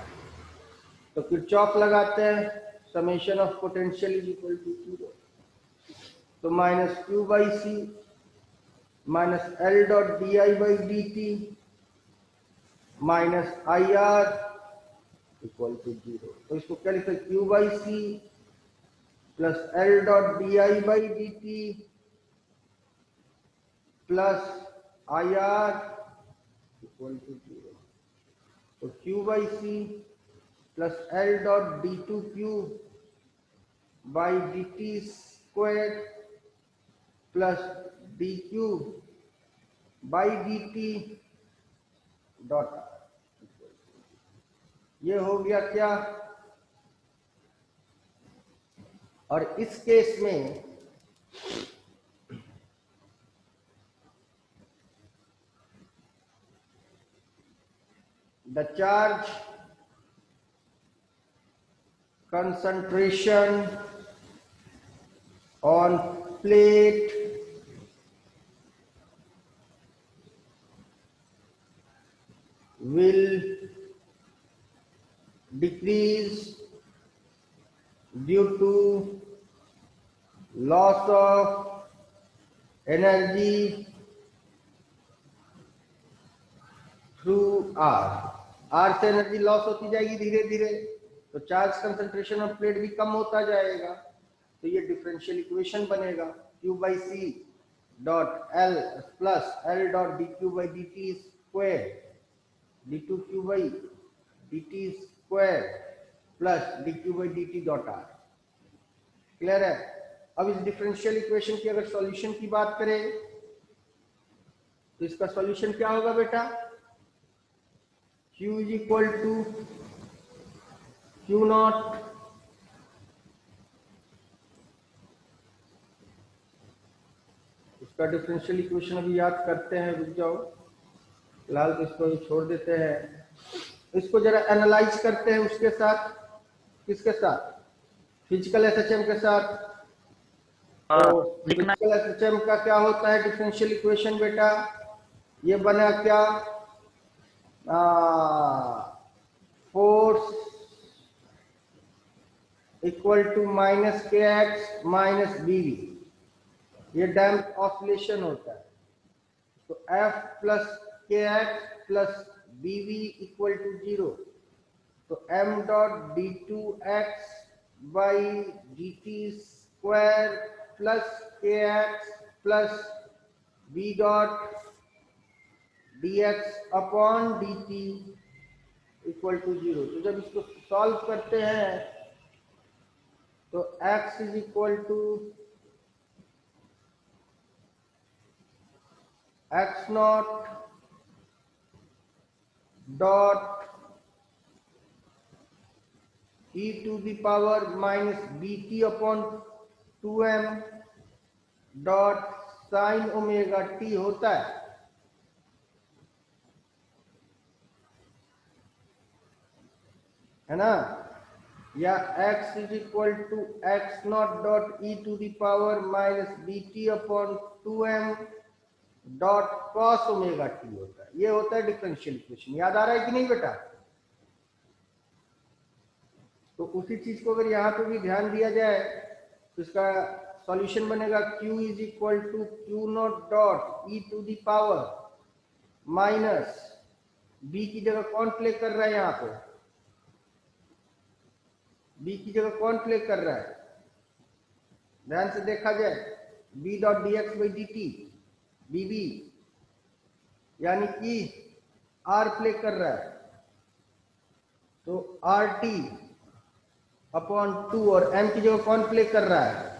तो किरचॉफ लगाते हैं, summation of potential is equal to 0, तो minus Q/C minus L dot di/dt minus IR equal to 0। तो इसको क्या लिखते हैं? Q/C plus L dot di/dt plus IR equal to 0। तो Q/C plus L dot d2q by dt square plus dq by dt dot, ये हो गया क्या? और इस केस में the charge concentration on plate will decrease due to loss of energy through R। R से energy loss होती जाएगी धीरे धीरे, तो चार्ज कंसंट्रेशन ऑफ प्लेट भी कम होता जाएगा। तो ये डिफरेंशियल इक्वेशन बनेगा, Q/C dot L plus L dot dq/dt square d2q/dt square plus dq/dt dot R। Clear है? अब इस डिफरेंशियल इक्वेशन की अगर सॉल्यूशन की बात करें तो इसका सॉल्यूशन क्या होगा बेटा? Q is equal to Q naught इसका डिफरेंशियल इक्वेशन अभी याद करते हैं, रुक जाओ, फिलहाल तो इसको छोड़ देते हैं। इसको जरा एनालाइज करते हैं उसके साथ, किसके साथ? फिजिकल एसएचएम के साथ। तो लिखना फिजिकल एसएचएम का क्या होता है डिफरेंशियल इक्वेशन बेटा? ये बना क्या? Force equal to minus kx minus bv, ये डैम्प ऑसिलेशन होता है। तो F plus kx plus bv equal to 0, तो m dot d2x by dt square plus kx plus b dot dx upon dt equal to 0। तो जब इसको solve करते हैं तो x is equal to x naught dot e to the power minus bt upon 2m dot sine omega t होता है ना? या x is equal to x naught dot e to the power minus bt upon 2m dot cos omega t होता है। ये होता है differential equation. याद आ रहा है कि नहीं बेटा? तो उसी चीज को अगर यहाँ पे भी ध्यान दिया जाए तो इसका सॉल्यूशन बनेगा Q is equal to Q naught dot e to the power minus b की जगह कौन प्ले कर रहा है? यहाँ पे b की जगह कौन प्ले कर रहा है? ध्यान से देखा जाए, b dot dx by dt bb यानी कि आर प्ले कर रहा है, तो आर टी अपॉन 2, और एम की जगह कौन प्ले कर रहा है?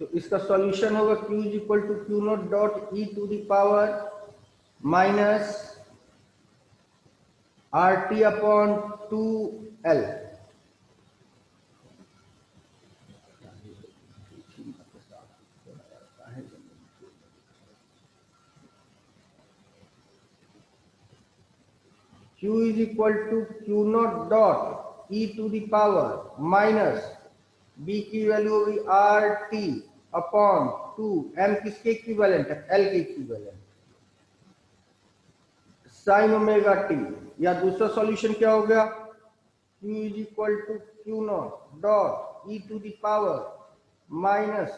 तो इसका सॉल्यूशन होगा Q is equal to Q not dot E to the power minus R T upon 2L। Q is equal to Q naught dot e to the power minus b की value होगी are T upon 2, m किसके equivalent है? L के equivalent, sign omega T. या दूसरा solution क्या हो गया? Q is equal to Q naught dot e to the power minus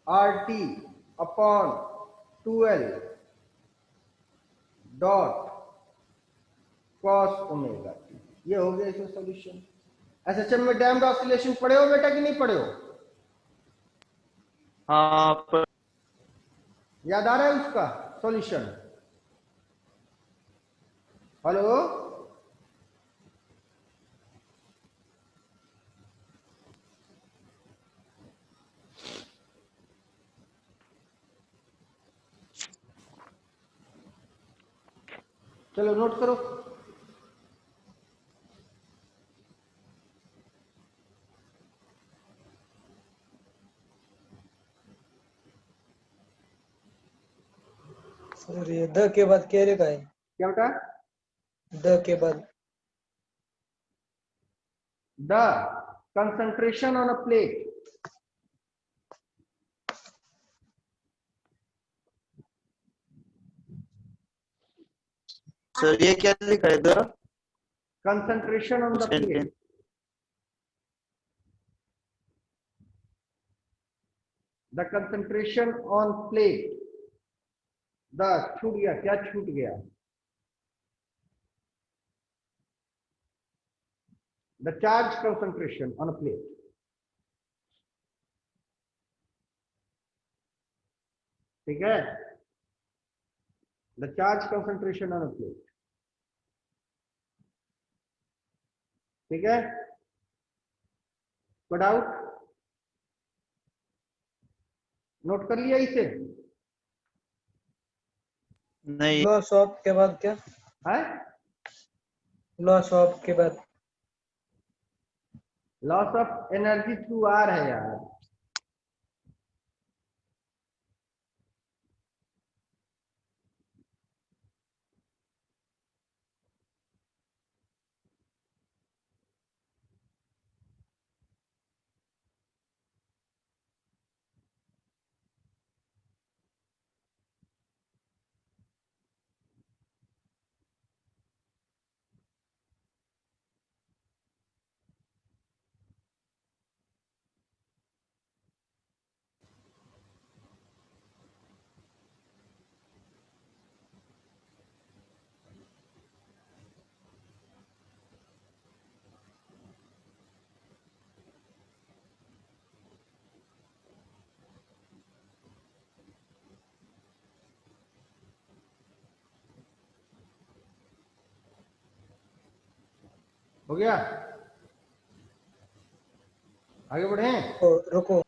R T upon 2L dot cos omega T. ये हो गया इसका सॉल्यूशन। एसएचएम में डैम्ड ऑसिलेशन पढ़े हो बेटा कि नहीं पढ़े हो? हाँ पर याद आ रहा है उसका सॉल्यूशन? हेलो, चलो नोट करो। सर ये द के बाद क्या लिखा है? क्या बेटा? द के बाद the concentration on a plate, sir ये क्या लिखा है? The concentration on the plate, the concentration on plate. The छूट गया, क्या छूट गया? The charge concentration on a plate. ठीक है, the charge concentration on a plate. ठीक है, कोई डाउट? नोट कर लिया इसे? नहीं। लॉस ऑफ के बाद क्या? है लॉस ऑफ के बाद loss of energy through R है यार। हो गया, आगे बढ़े। रुको।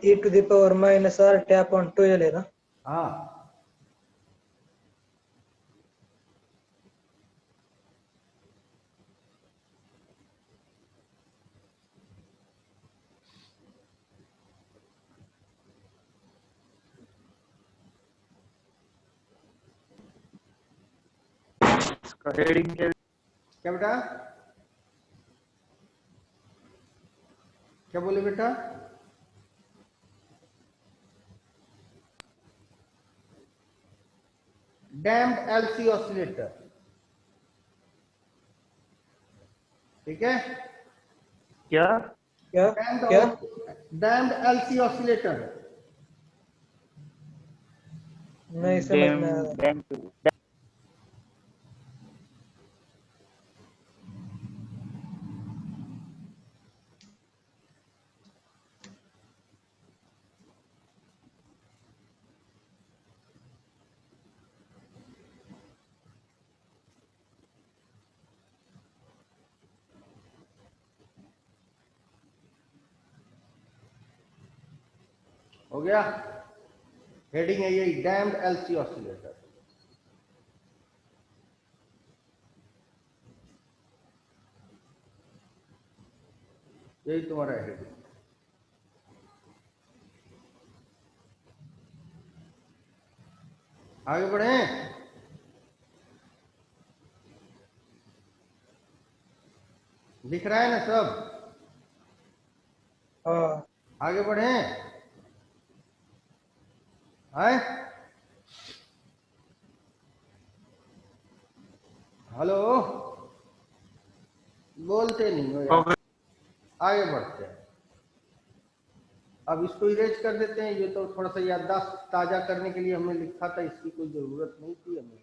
e to the power minus r tap on 2L है ना? हाँ, का हेडिंग क्या बेटा, क्या बोले बेटा? डैम्ड एलसी ऑसिलेटर, ठीक है। क्या? क्या क्या? डैम्ड एलसी ऑसिलेटर, नहीं समझ में आ रहा। डैम हो गया। हेडिंग है यही, डैम्ड एलसी ऑसिलेटर। यही तुम्हारा हेडिंग। आगे बढ़े, दिख रहा है ना सब? हाँ आगे बढ़े, आए, हेलो, बोलते नहीं हो यार। आगे बढ़ते हैं। अब इसको इरेज कर देते हैं, ये तो थोड़ा सा याददाश्त ताजा करने के लिए हमने लिखा था, इसकी कोई जरूरत नहीं थी हमें।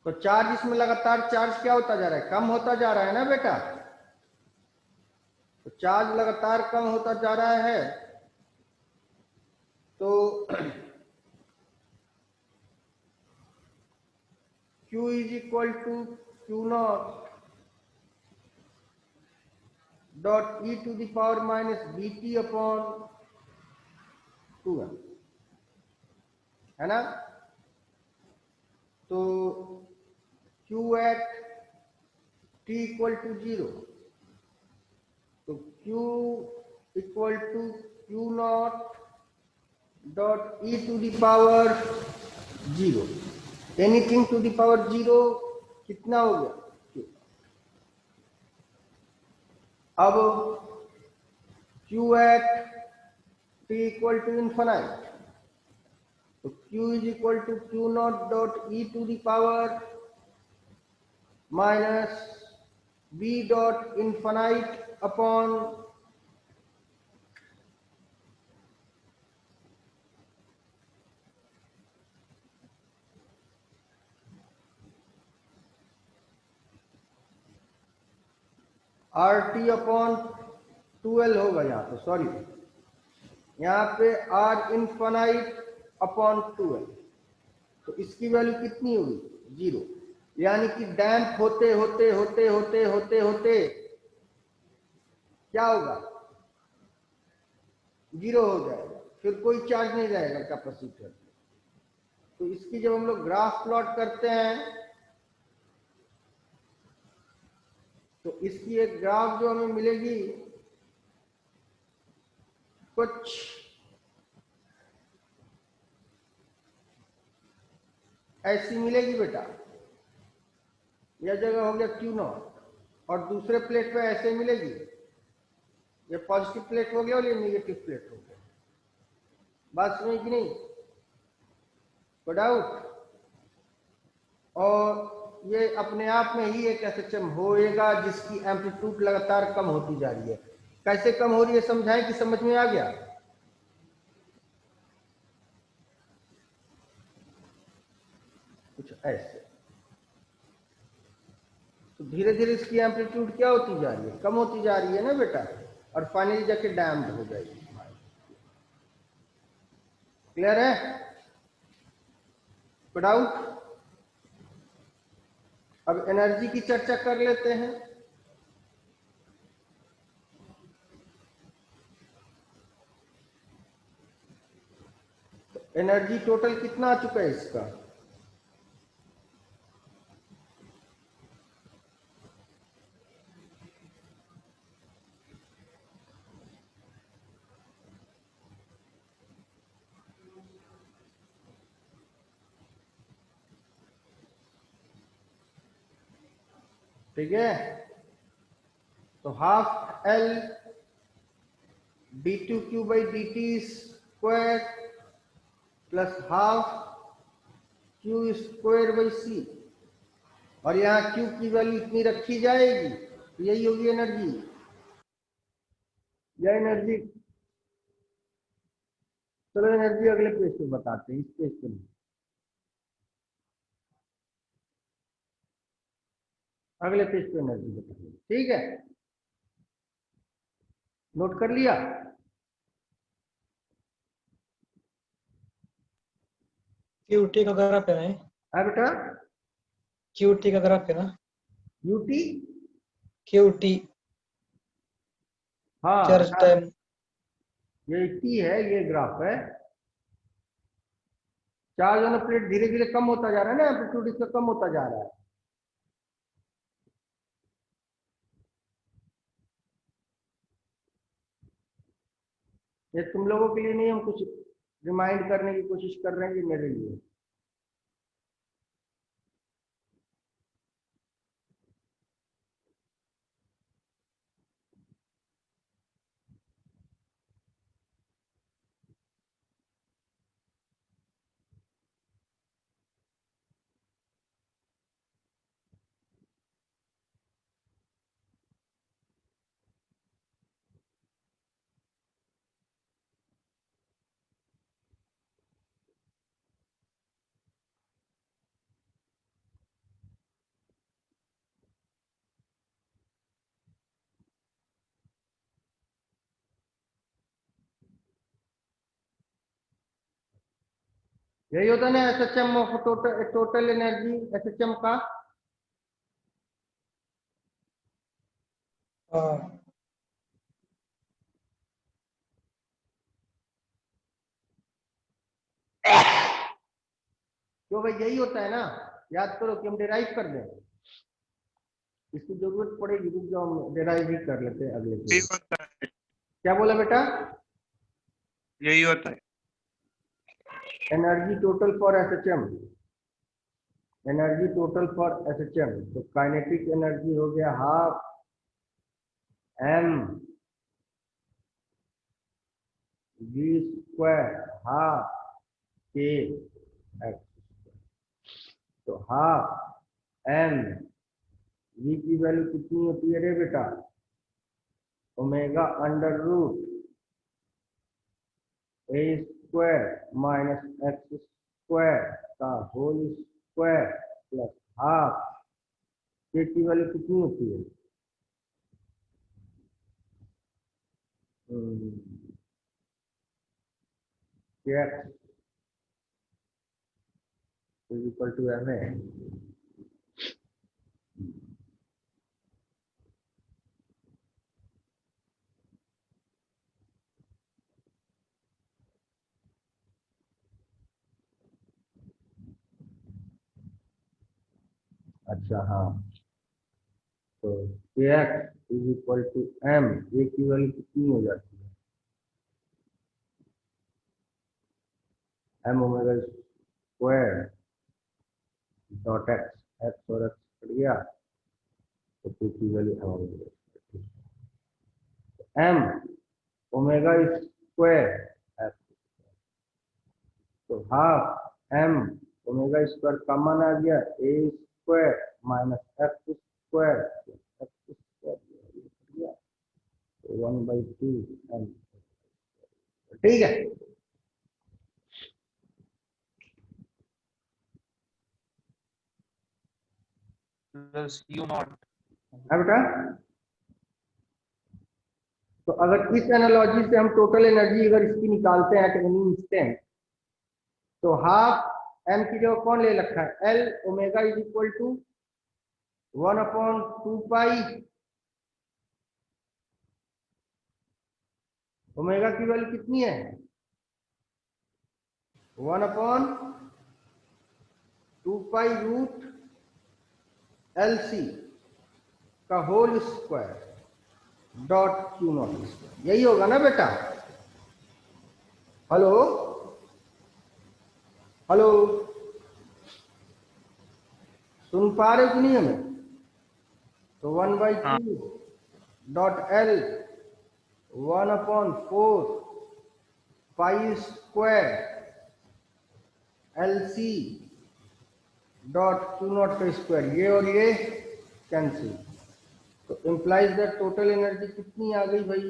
तो चार्ज इसमें लगातार चार्ज क्या होता जा रहा है? कम होता जा रहा है ना बेटा। तो चार्ज लगातार कम होता जा रहा है, तो Q is equal to Q not dot E to the power minus B T upon 2m, है ना। तो Q at t equal to 0, तो Q equal to Q not dot E to the power 0, anything to the power 0 कितना हो गया? Q। अब Q at t equal to infinite, तो Q is equal to Q not dot E to the power minus b dot infinite upon are T upon 12 होगा यहाँ पे, sorry, यहाँ पे आर इन्फिनाइट अपॉन 12, तो इसकी वैल्यू कितनी हुई? 0। यानी कि डैम्प होते होते होते होते होते होते क्या होगा? 0 हो जाएगा, फिर कोई चार्ज नहीं रहेगा कैपेसिटर। तो इसकी जब हम लोग ग्राफ प्लॉट करते हैं, तो इसकी एक ग्राफ जो हमें मिलेगी कुछ ऐसी मिलेगी बेटा। यह जगह हो गया क्यू नॉट, और दूसरे प्लेट पे ऐसे मिलेगी। ये पॉजिटिव प्लेट हो गया और ये नेगेटिव प्लेट हो गया। बात समझ कि नहीं? कोई डाउट? और ये अपने आप में ही एक एसएचएम होएगा जिसकी एम्पलीट्यूड लगातार कम होती जा रही है। कैसे कम हो रही है समझाएं कि समझ में आ गया? कुछ ऐसे। तो धीरे धीरे इसकी एम्पलीट्यूड क्या होती जा रही है? कम होती जा रही है ना बेटा, और फाइनली जाके डैम्ड हो जाएगी। क्लियर है? कोई डाउट? अब एनर्जी की चर्चा कर लेते हैं। तो एनर्जी टोटल कितना आ चुका है इसका? ठीक है, तो half L d2q by dt square plus half q square by c, और यहाँ q की वैल्यू इतनी रखी जाएगी, तो यही होगी एनर्जी। यह एनर्जी, चलो एनर्जी अगले पेज पे बताते हैं, इस पेज पे नहीं, अगले पेज पे एनर्जी बताएंगे। ठीक है, नोट कर लिया। क्यूटी का ग्राफ है ना, है बेटा, क्यूटी का ग्राफ है ना, यूटी, क्यूटी हाँ चार्ज टाइम। ये टी है, ये ग्राफ है। चार्ज ऑन प्लेट धीरे धीरे कम होता जा रहा है ना, एम्पलीट्यूड इसका कम होता जा रहा है। ये तुम लोगों के लिए नहीं, हम कुछ रिमाइंड करने की कोशिश कर रहे हैं, ये मेरे लिए। यही होता है ना SHM of total energy, SHM का। हाँ क्यों भाई, यही होता है ना, याद करो कि हम डिराइव कर दें, इसकी जरूरत पड़ेगी, रुक जाओ, हम डिराइव ही कर लेते हैं अगले यही पेज। होता है, क्या बोला बेटा? यही होता है। Energy total for SHM, energy total for SHM, तो काइनेटिक एनर्जी हो गया half M V square half K X, तो हाफ एम वी की वैल्यू कितनी होती है रे बेटा? Omega under root A square minus x square का whole square plus half K की वैल्यू कितनी होती है? एक्स इक्वल टू एम है। अच्छा हाँ, तो x is equal to m, a की वैल्यू कितनी हो जाती है? M omega square dot x, x और एक्स कट गया, तो पी की value m omega, m omega square x, तो half m omega square common आ गया, a square minus x square x square, तो 1/2 एम। ठीक है, प्लस यू नॉट। है बेटा। तो अगर इस एनालॉजी से हम टोटल एनर्जी अगर इसकी निकालते हैं एट एनी इंस्टेंट, तो हाफ एम की जगह कौन ले रखा है? L omega is equal to 1/2 pi, omega की वैल्यू कितनी है? 1/2 पाई रूट एल सी का whole square dot Q naught square, यही होगा ना बेटा? हेलो हेलो, सुन पा रहे हो कि नहीं हमें? तो 1/2 .L 1/4 pi square LC .Q0 का स्क्वायर, ये और ये कैंसिल, तो इम्प्लाइज दैट टोटल एनर्जी कितनी आ गई भाई?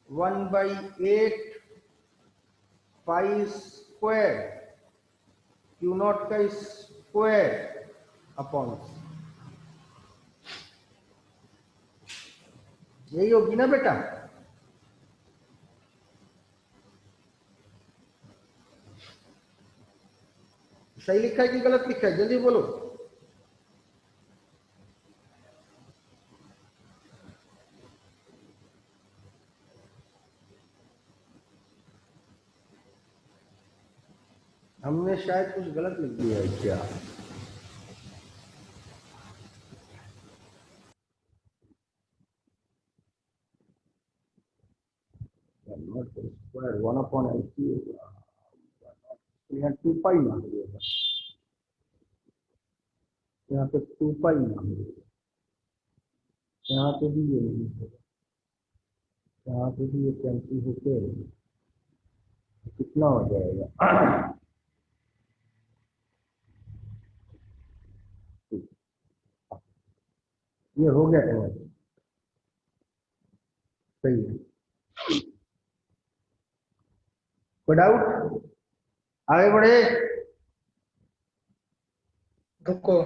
1/8 पाई स्क्वायर Q0 का स्क्वायर अपॉन, यही होगी ना बेटा? सही लिखा है कि गलत लिखा है? जल्दी बोलो। हमने शायद कुछ गलत लिख दिया है क्या? स्क्वायर 1/LC होगा, यहाँ 2 पाई ना होगा, यहाँ पे 2 पाई ना होगा, यहाँ पे भी ये नहीं होगा, यहाँ पे भी ये कैंसिल होके कितना हो जाएगा? ये हो गया है, सही है। कोई डाउट? आगे बढ़े। रुको।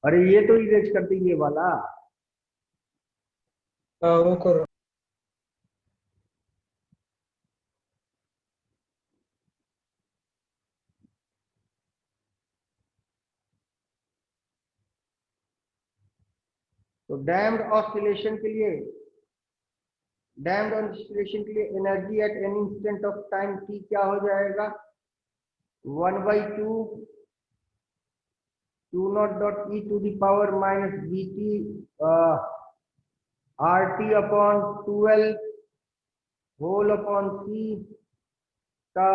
अरे ये तो इरेज कर दी ये वाला। हाँ वो करो। तो डैम्ड ऑसिलेशन के लिए, डैम्ड ऑसिलेशन के लिए energy at any instant of time t क्या हो जाएगा? 1/2 Q0 .E to the power minus BT RT upon 12 whole upon C का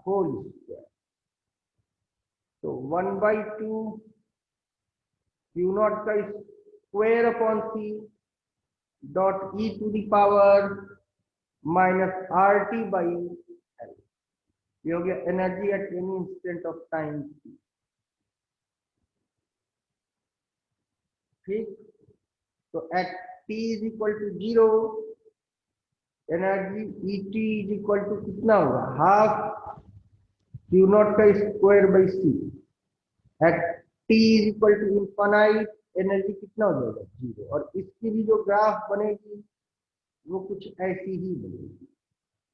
होल स्क्वायर। तो 1/2 Q0 का square upon C dot E to the power minus RT by L, ये हो गया energy at any instant of time. ठीक, तो at t is equal to 0 energy Et is equal to कितना होगा? Half Q0 का square by C। At t is equal to infinite energy कितना हो जाएगा? 0। और इसकी भी जो ग्राफ बनेगी वो कुछ ऐसी ही बनेगी।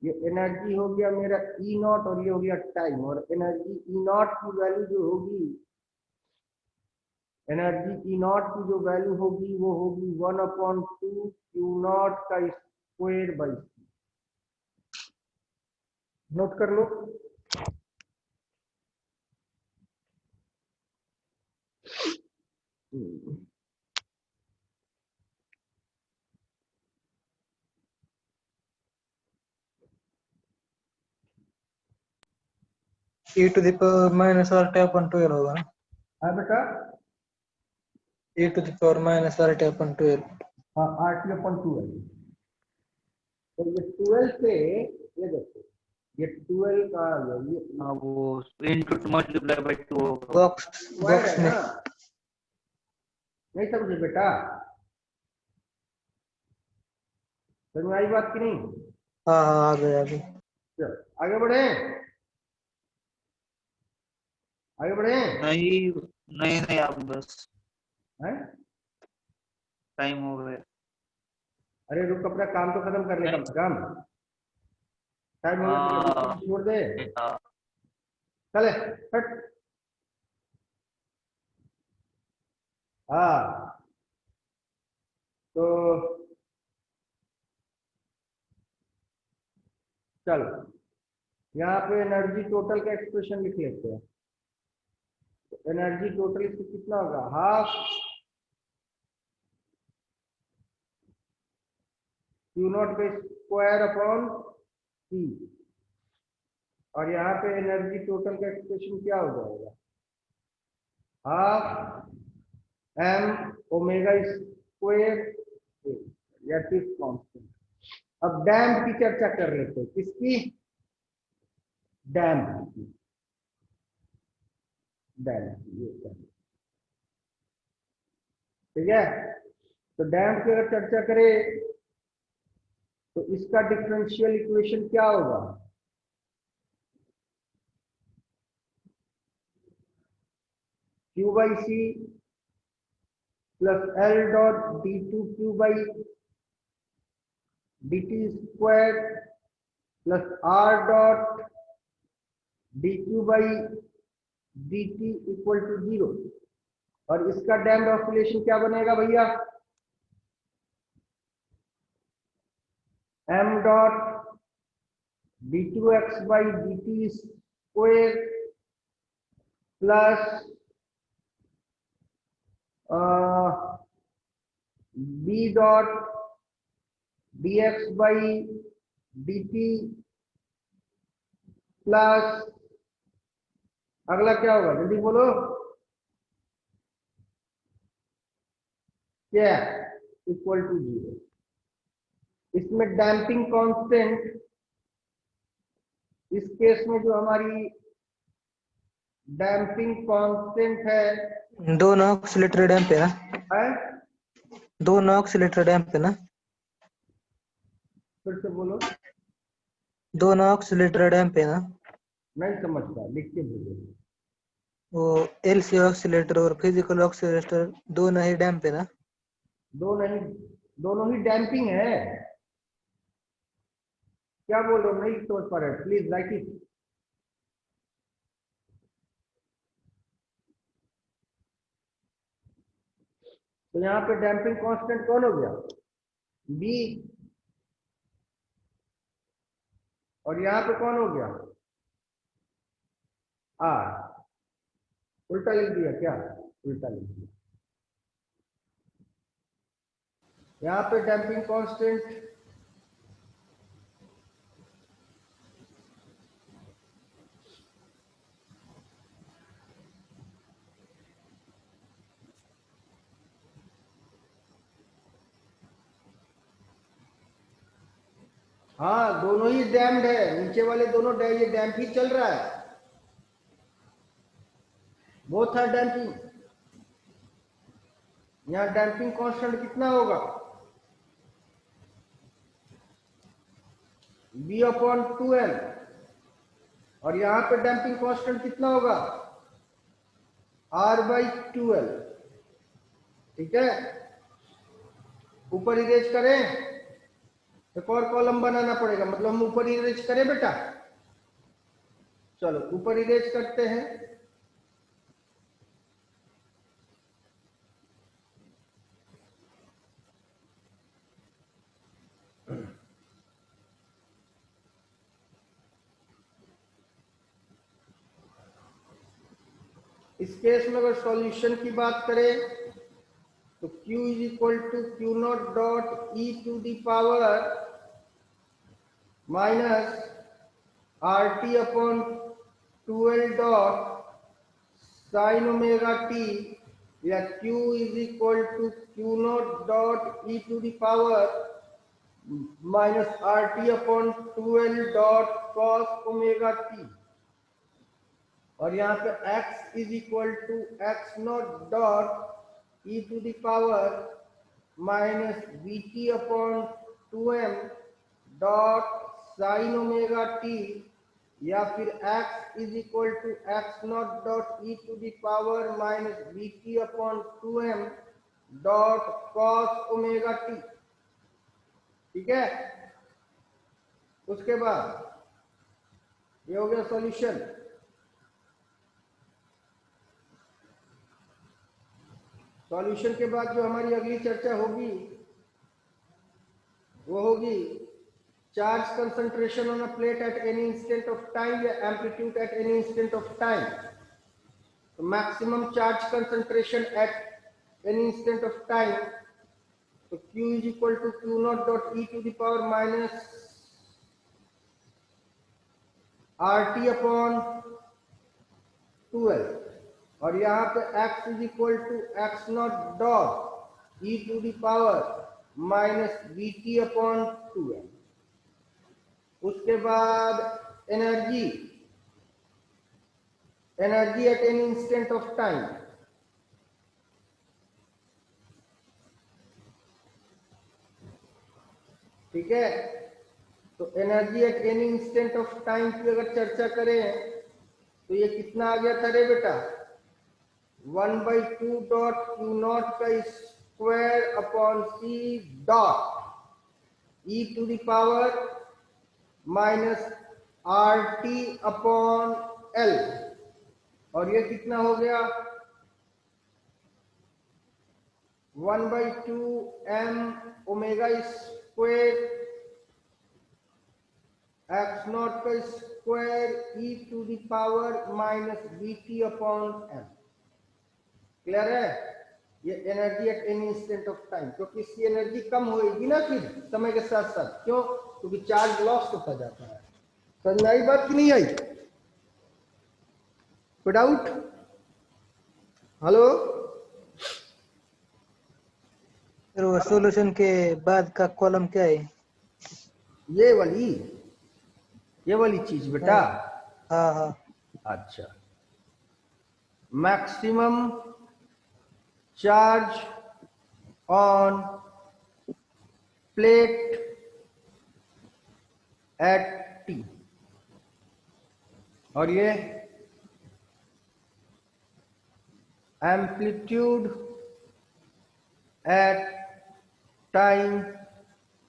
ये एनर्जी हो गया मेरा E0 और ये हो गया टाइम, और एनर्जी E0 की वैल्यू जो होगी, एनर्जी E0 की जो वैल्यू होगी वो होगी 1/2 Q0 का स्क्वायर बाई C। नोट कर लो। E to the power minus RT upon 12 होगा ना? हाँ बेटा, E to the power minus RT upon 12। हाँ RT/12। तो ये 12 से, ये देखो, ये 12 का ये हाँ वो into multiply by 2 होगा। बॉक्स स्क्वायर बॉक्स है में। ना? नहीं समझे बेटा? समझ में आई बात की नहीं? हाँ हाँ आ गए आ गए। चलो आगे बढ़े, आगे बढ़े। नहीं नहीं नहीं, आप बस हैं? टाइम हो गया। अरे रुक, अपना काम तो खत्म कर ले कम से कम। टाइम हो गया तो छोड़ दे। चले हट। हाँ, तो चलो यहाँ पे एनर्जी टोटल का एक्सप्रेशन लिख लेते हैं। तो एनर्जी टोटल इससे कितना होगा? हाफ Q0 का स्क्वायर अपॉन C। और यहाँ पे एनर्जी टोटल का एक्सप्रेशन क्या हो जाएगा? हाफ m ओमेगा स्क्वायर या फिर कांस्टेंट। अब डैम्प की चर्चा कर रहे थे, किसकी? डैम्प की, डैम्प की, ये ठीक है। तो डैम्प की अगर चर्चा करें तो इसका डिफरेंशियल इक्वेशन क्या होगा? Q by C plus L dot d2Q by dt square plus R dot dq by dt equal to 0। और इसका डैम्ड ऑसिलेशन क्या बनेगा भैया? m dot d2x by dt square plus b dot dx by dt plus अगला क्या होगा, जल्दी बोलो क्या? Equal to 0। इसमें डैम्पिंग कांस्टेंट, इस केस में जो हमारी डैम्पिंग कांस्टेंट है, दोनों ऑक्सीलेटर डैम्प है ना? दोनों ऑक्सीलेटर डैम्प है ना? फिर से बोलो, दोनों ऑक्सीलेटर डैम्प है ना? नहीं समझ पाया, लिख के बोलो। वो एलसी ऑक्सीलेटर और फिजिकल ऑक्सीलेटर दोनों ही डैम्प है ना? दोनों ही डैम्पिंग है। क्या बोल रहे हो, नहीं समझ पा रहे? Please right it. तो यहाँ पे डैम्पिंग कांस्टेंट कौन हो गया? बी। और यहाँ पे कौन हो गया? आर। उल्टा लिख दिया क्या? उल्टा लिख दिया। यहाँ पे डैम्पिंग कांस्टेंट हाँ दोनों ही डैम्ड है, नीचे वाले दोनों ये डैम्प ही चल रहा है, बोथ आर डैम्पिंग। यहाँ डैम्पिंग कांस्टेंट कितना होगा? b upon 2l। और यहाँ पे डैम्पिंग कांस्टेंट कितना होगा? r by 2l। ठीक है, ऊपर इरेज करें, एक और कॉलम बनाना पड़ेगा, मतलब हम ऊपर इरेज करें बेटा। चलो ऊपर इरेज करते हैं। इस केस में अगर सॉल्यूशन की बात करें तो Q is equal to Q not dot E to the power minus R T upon 2l dot sine omega T, या Q is equal to Q not dot E to the power minus R T upon 2l dot cos omega T. और यहाँ पे x is equal to x not dot E to the power minus B T upon 2m dot sine omega T, या फिर x is equal to x not dot E to the power minus B T upon 2m dot cos omega T. ठीक है, उसके बाद ये हो गया solution. Solution के बाद जो हमारी अगली चर्चा होगी वो होगी charge concentration on a plate at any instant of time या amplitude at any instant of time. तो maximum charge concentration at any instant of time, तो Q is equal to Q not dot E to the power minus R T upon 2l। और यहाँ पे x is equal to x not dot E to the power minus B T upon 2m। उसके बाद energy at any instant of time, ठीक है। तो energy at any instant of time की अगर चर्चा करें तो ये कितना आ गया था रे बेटा, 1/2 डॉट क्यू नॉट का square upon C dot E to the power minus R T upon L. और ये कितना हो गया, 1/2 m omega square x not का square e to the power minus B T upon m. Clear है? ये energy at any instant of time, क्योंकि इसकी एनर्जी कम होगी ना फिर समय के साथ साथ, क्यों? क्योंकि चार्ज लॉस्ट होता जाता है। समझ में आई बात कि नहीं आई? कोई डाउट? हेलो? फिर वो सॉल्यूशन के बाद का कॉलम क्या है? ये वाली चीज बेटा। हाँ हाँ। अच्छा, maximum charge on plate at T, और ये amplitude at time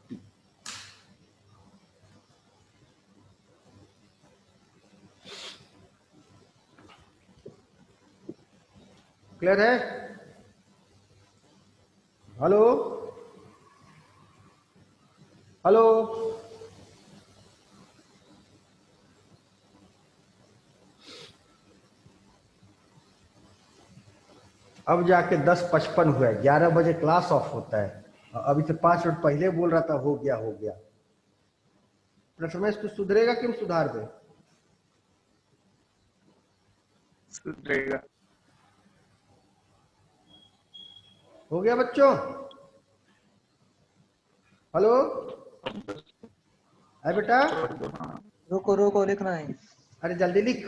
t। Clear है? Hello hello? अब जाके 10:55 हुआ है, 11 बजे क्लास ऑफ होता है। अभी से 5 मिनट पहले बोल रहा था हो गया। प्रथमेश तू सुधरेगा कि हम सुधार दे? सुधरेगा। हो गया बच्चों? हेलो? है बेटा? रोको रोको लिखना है। अरे जल्दी लिख।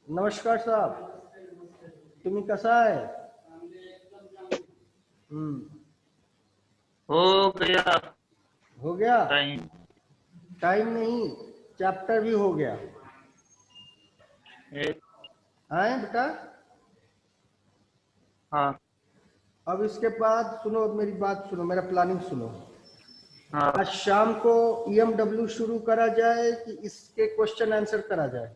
नमस्कार साहब, तुम्ही कसा आहे? हो गया हो गया? टाइम। टाइम नहीं, चैप्टर भी हो गया है बेटा। हाँ अब इसके बाद सुनो, मेरी बात सुनो, मेरा प्लानिंग सुनो। हाँ। आज शाम को EMW शुरू करा जाए कि इसके क्वेश्चन आंसर करा जाए?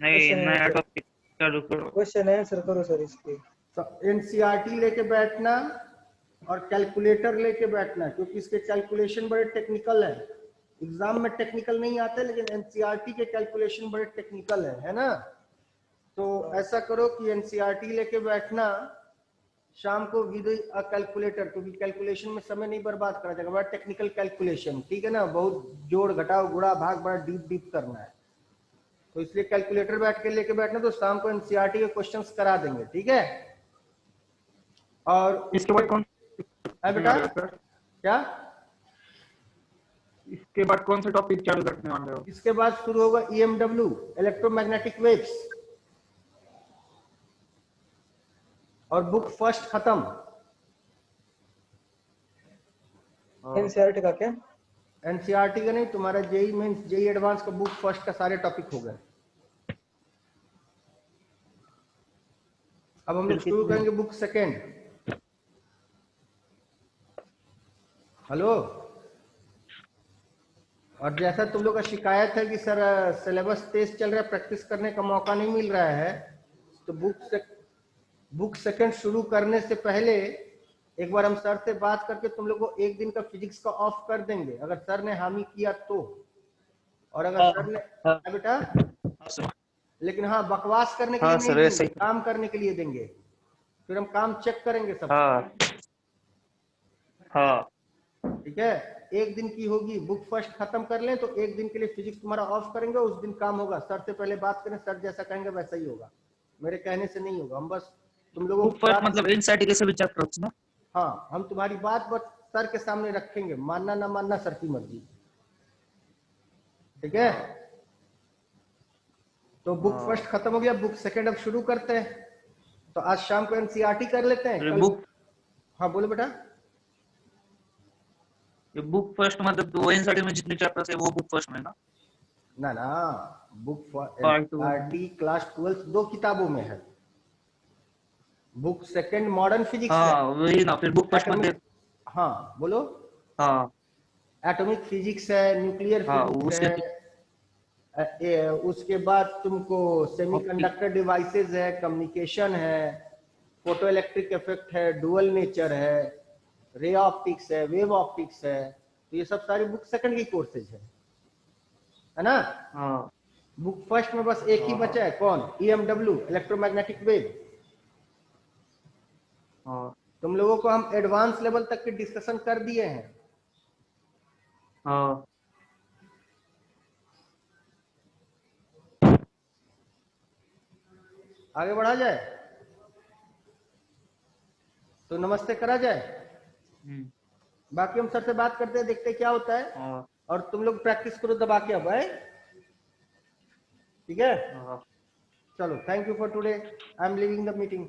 नहीं, नया टॉपिक चालू करो। क्वेश्चन आंसर करो सर इसके। तो NCERT लेके बैठना और कैलकुलेटर लेके बैठना, क्योंकि इसके कैलकुलेशन बड़े टेक्निकल है। एग्जाम में टेक्निकल नहीं आते, लेकिन NCERT के कैलकुलेशन बड़े टेक्निकल है ना। तो ऐसा करो कि NCERT लेके बैठना शाम को विद कैलकुलेटर, क्योंकि कैलकुलेशन में समय नहीं बर्बाद करा जाएगा, बड़ा टेक्निकल कैलकुलेशन, ठीक है ना। बहुत जोड़ घटाव गुणा भाग बड़ा डीप करना है, तो इसलिए कैलकुलेटर बैठ के लेके बैठना। तो शाम को NCERT के क्वेश्चंस करा देंगे, ठीक है। और इसके बाद कौन है बेटा? क्या? इसके बाद कौन सा टॉपिक चालू रखने वाले हो? इसके बाद शुरू होगा EMW, इलेक्ट्रोमैग्नेटिक वेव्स, और बुक फर्स्ट खत्म। NCERT का क्या? NCERT का नहीं, तुम्हारा JEE मेंस JEE एडवांस का बुक फर्स्ट का सारे टॉपिक हो गए। अब हम लोग शुरू करेंगे बुक सेकेंड। हेलो? और जैसा तुम लोग का शिकायत है कि सर सिलेबस तेज चल रहा है, प्रैक्टिस करने का मौका नहीं मिल रहा है, तो बुक सेकंड शुरू करने से पहले एक बार हम सर से बात करके तुम लोग को एक दिन का फिजिक्स का ऑफ कर देंगे, अगर सर ने हामी किया तो। और अगर सर ने बेटा, लेकिन हाँ बकवास करने के लिए नहीं देंगे, काम करने के लिए देंगे। फिर हम काम चेक करेंगे सब। हाँ ठीक है, एक दिन की होगी, बुक फर्स्ट खत्म कर लें तो एक दिन के लिए फिजिक्स तुम्हारा ऑफ करेंगे, उस दिन काम होगा। सर से पहले बात करें, सर जैसा कहेंगे वैसा ही होगा, मेरे कहने से नहीं होगा। हम बस तुम लोगों बुक की फर्स्ट बात, मतलब इनसाइट के सभी चैप्टर्स ना। हाँ हम तुम्हारी बात बस सर के सामने रखेंगे, मानना ना मानना सर की मर्जी। ठीक है, तो बुक हाँ। फर्स्ट खत्म हो गया, बुक सेकंड अब शुरू करते हैं। तो आज शाम को एनसीईआरटी कर लेते हैं, ये कल। बुक हाँ बोलो बेटा। ये बुक फर्स्ट मतलब वो इनसाइट में जितने चैप्टर्स है वो बुक फर्स्ट में ना। ना ना, book for part two. NCERT class 12 दो किताबों में है। बुक सेकंड मॉडर्न फिजिक्स है, हाँ वही ना, फिर बुक फर्स्ट एटॉमिक, मतलब। हाँ बोलो, हाँ एटॉमिक फिजिक्स है, न्यूक्लियर हाँ फिजिक्स उसके है, उसके बाद तुमको सेमीकंडक्टर डिवाइसेस है, कम्युनिकेशन है, फोटो इलेक्ट्रिक इफेक्ट है, डुअल नेचर है, रे ऑप्टिक्स है, वेव ऑप्टिक्स है। तो ये सब सारी बुक सेकंड की कोर्सेज है ना। हाँ बुक फर्स्ट में बस एक ही बचा है, कौन? EMW, electromagnetic wave. हाँ तुम लोगों को हम एडवांस लेवल तक के डिस्कशन कर दिए हैं। हाँ आगे बढ़ा जाए तो नमस्ते करा जाए, हम्म, बाकी हम सर से बात करते हैं, देखते हैं क्या होता है। हाँ और तुम लोग प्रैक्टिस करो दबा के अब है, ठीक है। हाँ। चलो, thank you for today, I am leaving the meeting.